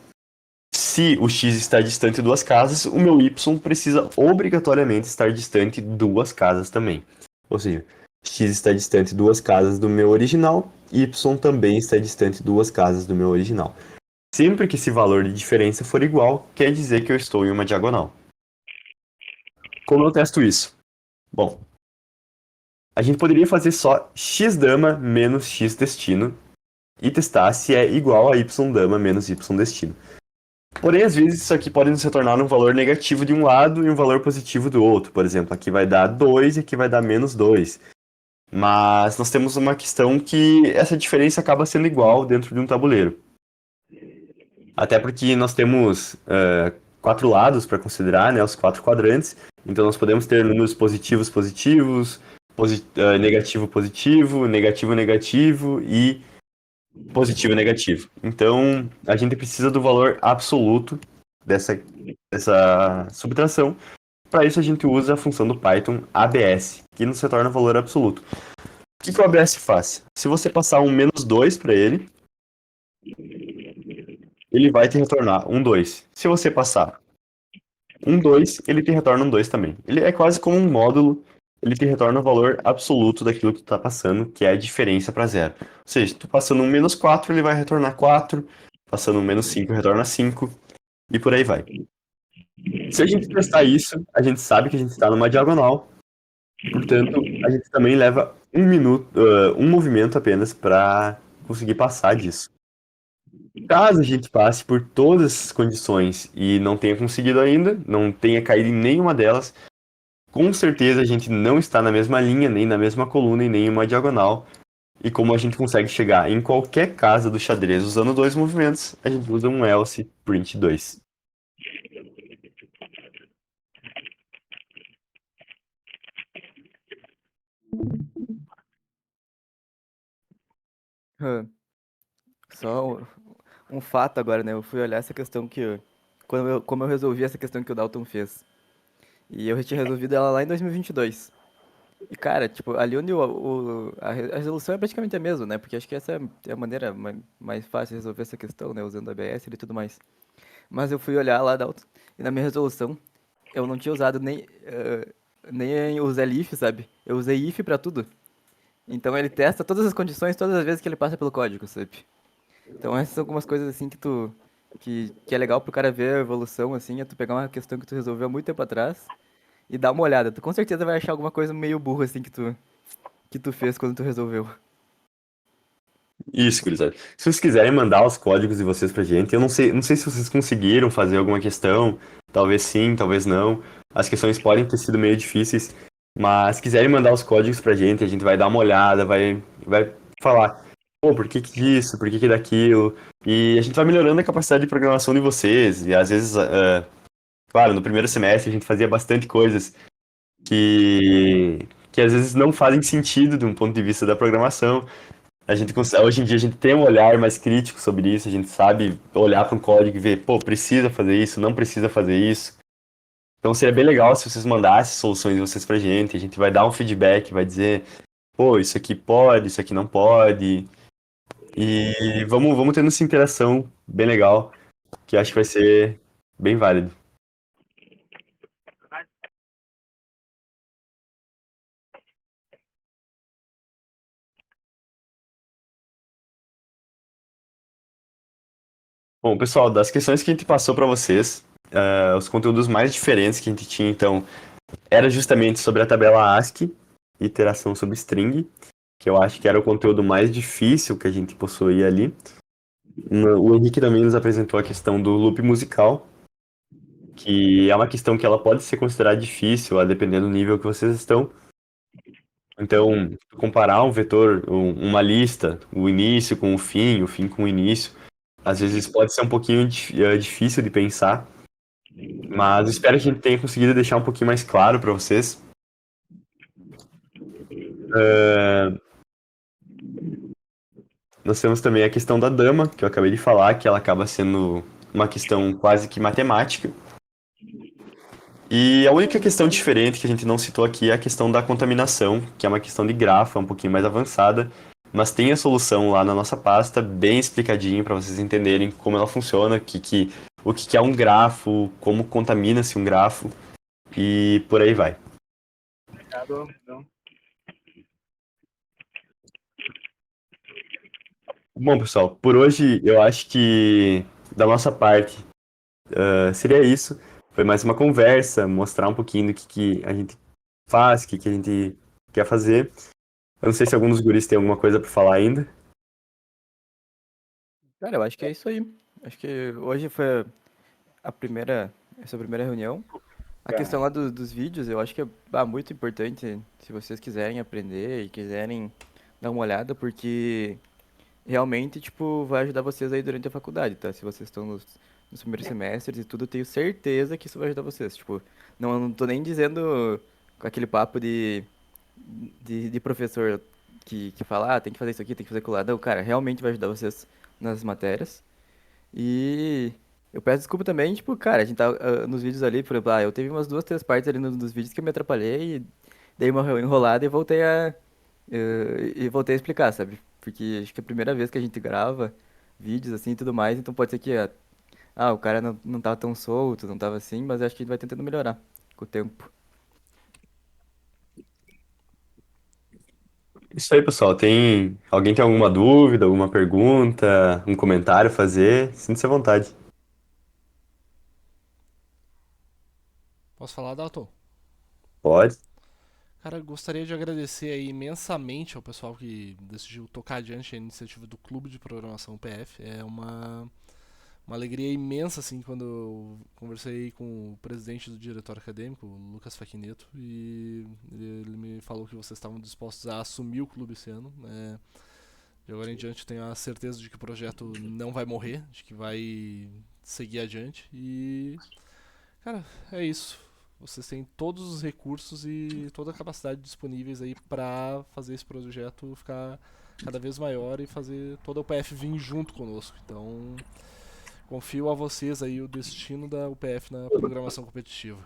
se o x está distante 2 casas, o meu y precisa obrigatoriamente estar distante 2 casas também. Ou seja, x está distante 2 casas do meu original, y também está distante 2 casas do meu original. Sempre que esse valor de diferença for igual, quer dizer que eu estou em uma diagonal. Como eu testo isso? Bom, a gente poderia fazer só x dama menos x destino e testar se é igual a y dama menos y destino. Porém, às vezes isso aqui pode nos retornar um valor negativo de um lado e um valor positivo do outro. Por exemplo, aqui vai dar 2 e aqui vai dar menos 2. Mas nós temos uma questão que essa diferença acaba sendo igual dentro de um tabuleiro. Até porque nós temos 4 lados para considerar, né, os 4 quadrantes. Então nós podemos ter números positivos, negativo, positivo, negativo, negativo e positivo e negativo. Então a gente precisa do valor absoluto dessa subtração. Para isso a gente usa a função do Python ABS, que nos retorna o valor absoluto. O que o ABS faz? Se você passar um menos 2 para ele, ele vai te retornar um 2. Se você passar um 2, ele te retorna um 2 também. Ele é quase como um módulo, ele te retorna o valor absoluto daquilo que tu está passando, que é a diferença para zero. Ou seja, tu passando um menos 4, ele vai retornar 4, passando um menos 5, retorna 5, e por aí vai. Se a gente testar isso, a gente sabe que a gente está numa diagonal, portanto, a gente também leva um movimento apenas para conseguir passar disso. Caso a gente passe por todas as condições e não tenha conseguido ainda, não tenha caído em nenhuma delas, com certeza a gente não está na mesma linha, nem na mesma coluna e nem em uma diagonal. E como a gente consegue chegar em qualquer casa do xadrez usando dois movimentos, a gente usa um else print 2. Hã, Só um fato agora, né? Eu fui olhar essa questão como eu resolvi essa questão que o Dalton fez. E eu já tinha resolvido ela lá em 2022. E, cara, tipo, ali onde a resolução é praticamente a mesma, né? Porque acho que essa é a maneira mais fácil de resolver essa questão, né? Usando ABS e tudo mais. Mas eu fui olhar lá, Dalton, e na minha resolução eu não tinha usado nem o if, sabe? Eu usei if pra tudo. Então ele testa todas as condições todas as vezes que ele passa pelo código, sabe? Então essas são algumas coisas assim que é legal pro cara ver a evolução, assim, é tu pegar uma questão que tu resolveu há muito tempo atrás e dar uma olhada. Tu com certeza vai achar alguma coisa meio burra assim que tu fez quando tu resolveu. Isso, gurizada. Se vocês quiserem mandar os códigos de vocês pra gente, eu não sei se vocês conseguiram fazer alguma questão, talvez sim, talvez não. As questões podem ter sido meio difíceis, mas se quiserem mandar os códigos pra gente, a gente vai dar uma olhada, vai falar, pô, por que que disso, por que que daquilo, e a gente vai melhorando a capacidade de programação de vocês, e às vezes, claro, no primeiro semestre a gente fazia bastante coisas que às vezes não fazem sentido de um ponto de vista da programação. Hoje em dia a gente tem um olhar mais crítico sobre isso, a gente sabe olhar para um código e ver, pô, precisa fazer isso, não precisa fazer isso. Então seria bem legal se vocês mandassem soluções de vocês pra gente, a gente vai dar um feedback, vai dizer, pô, isso aqui pode, isso aqui não pode. E vamos tendo essa interação bem legal, que eu acho que vai ser bem válido. Bom, pessoal, das questões que a gente passou para vocês, os conteúdos mais diferentes que a gente tinha, então, era justamente sobre a tabela ASCII, iteração sobre string, que eu acho que era o conteúdo mais difícil que a gente possuía ali. O Henrique também nos apresentou a questão do loop musical, que é uma questão que ela pode ser considerada difícil, a depender do nível que vocês estão. Então, comparar um vetor, uma lista, o início com o fim com o início, às vezes pode ser um pouquinho difícil de pensar, mas espero que a gente tenha conseguido deixar um pouquinho mais claro para vocês. Nós temos também a questão da dama, que eu acabei de falar, que ela acaba sendo uma questão quase que matemática. E a única questão diferente que a gente não citou aqui é a questão da contaminação, que é uma questão de grafo, é um pouquinho mais avançada, mas tem a solução lá na nossa pasta, bem explicadinho para vocês entenderem como ela funciona, o que é um grafo, como contamina-se um grafo e por aí vai. Bom, pessoal, por hoje eu acho que da nossa parte seria isso. Foi mais uma conversa, mostrar um pouquinho do que a gente faz, o que a gente quer fazer. Eu não sei se algum dos guris tem alguma coisa para falar ainda. Cara, eu acho que é isso aí. Acho que hoje foi essa primeira reunião. A questão lá dos vídeos, eu acho que é muito importante se vocês quiserem aprender e quiserem dar uma olhada, porque realmente, tipo, vai ajudar vocês aí durante a faculdade, tá? Se vocês estão nos primeiros semestres e tudo, eu tenho certeza que isso vai ajudar vocês. Tipo, não tô nem dizendo com aquele papo de professor que fala, tem que fazer isso aqui, tem que fazer aquilo lá. Não, cara, realmente vai ajudar vocês nas matérias. E eu peço desculpa também, tipo, cara, a gente tá nos vídeos ali, por exemplo, eu teve umas duas, três partes ali nos vídeos que eu me atrapalhei e dei uma enrolada e voltei a explicar, sabe? Porque acho que é a primeira vez que a gente grava vídeos assim e tudo mais, então pode ser que o cara não tava tão solto, não tava assim, mas acho que a gente vai tentando melhorar com o tempo. Isso aí, pessoal. Alguém tem alguma dúvida, alguma pergunta, um comentário a fazer? Sinta-se à vontade. Posso falar, Dalton? Pode. Cara, gostaria de agradecer aí imensamente ao pessoal que decidiu tocar adiante a iniciativa do Clube de Programação PF. É uma alegria imensa, assim, quando eu conversei com o presidente do diretório acadêmico, o Lucas Faquineto, e ele me falou que vocês estavam dispostos a assumir o clube esse ano. De agora em diante, eu tenho a certeza de que o projeto não vai morrer, de que vai seguir adiante. E, cara, é isso. Vocês têm todos os recursos e toda a capacidade disponíveis aí para fazer esse projeto ficar cada vez maior e fazer toda a UPF vir junto conosco. Então, confio a vocês aí o destino da UPF na programação competitiva.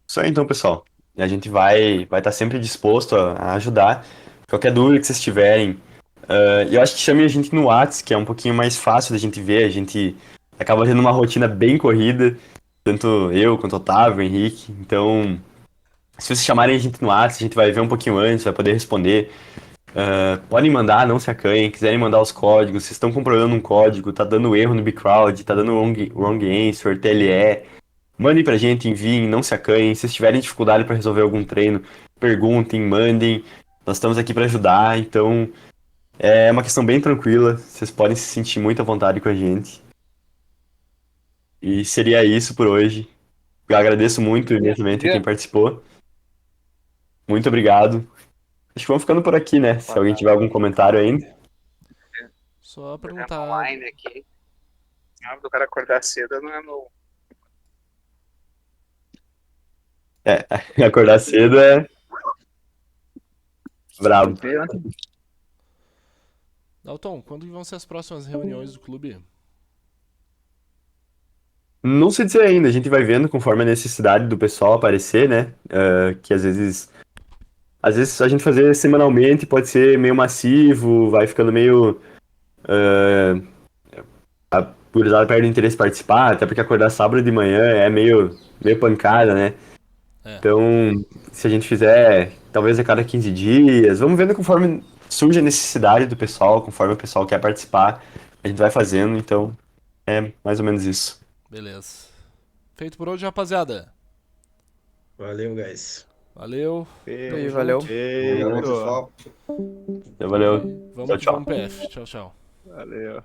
Isso aí então, pessoal. A gente vai estar sempre disposto a ajudar. Qualquer dúvida que vocês tiverem. Eu acho que chame a gente no Whats, que é um pouquinho mais fácil da gente ver. A gente acaba tendo uma rotina bem corrida, tanto eu quanto o Otávio, o Henrique. Então, se vocês chamarem a gente no Whats, a gente vai ver um pouquinho antes, vai poder responder. Podem mandar, não se acanhem. Quiserem mandar os códigos, vocês estão com problema num código, tá dando erro no Bcrowd, tá dando wrong answer, TLE. Mandem pra gente, enviem, não se acanhem. Se vocês tiverem dificuldade para resolver algum treino, perguntem, mandem. Nós estamos aqui para ajudar, então é uma questão bem tranquila. Vocês podem se sentir muito à vontade com a gente. E seria isso por hoje. Eu agradeço muito imensamente a quem participou. Muito obrigado. Acho que vamos ficando por aqui, né? Se alguém tiver algum comentário ainda. Só perguntar. Online aqui. Do cara acordar cedo não é no. Acordar cedo é brabo. Dalton, quando que vão ser as próximas reuniões do clube? Não sei dizer ainda, a gente vai vendo conforme a necessidade do pessoal aparecer, né? Que às vezes a gente fazer semanalmente pode ser meio massivo, vai ficando meio. A gurizada perde o interesse em participar, até porque acordar sábado de manhã é meio pancada, né? É. Então, se a gente fizer, talvez a cada 15 dias, vamos vendo conforme surge a necessidade do pessoal, conforme o pessoal quer participar, a gente vai fazendo, então é mais ou menos isso. Beleza. Feito por hoje, rapaziada. Valeu, guys. Valeu. Aí, valeu. Valeu, Feito. pessoal. Então, valeu. Vamos Tchau, que tchau. vamos, PF. Tchau, tchau. Valeu.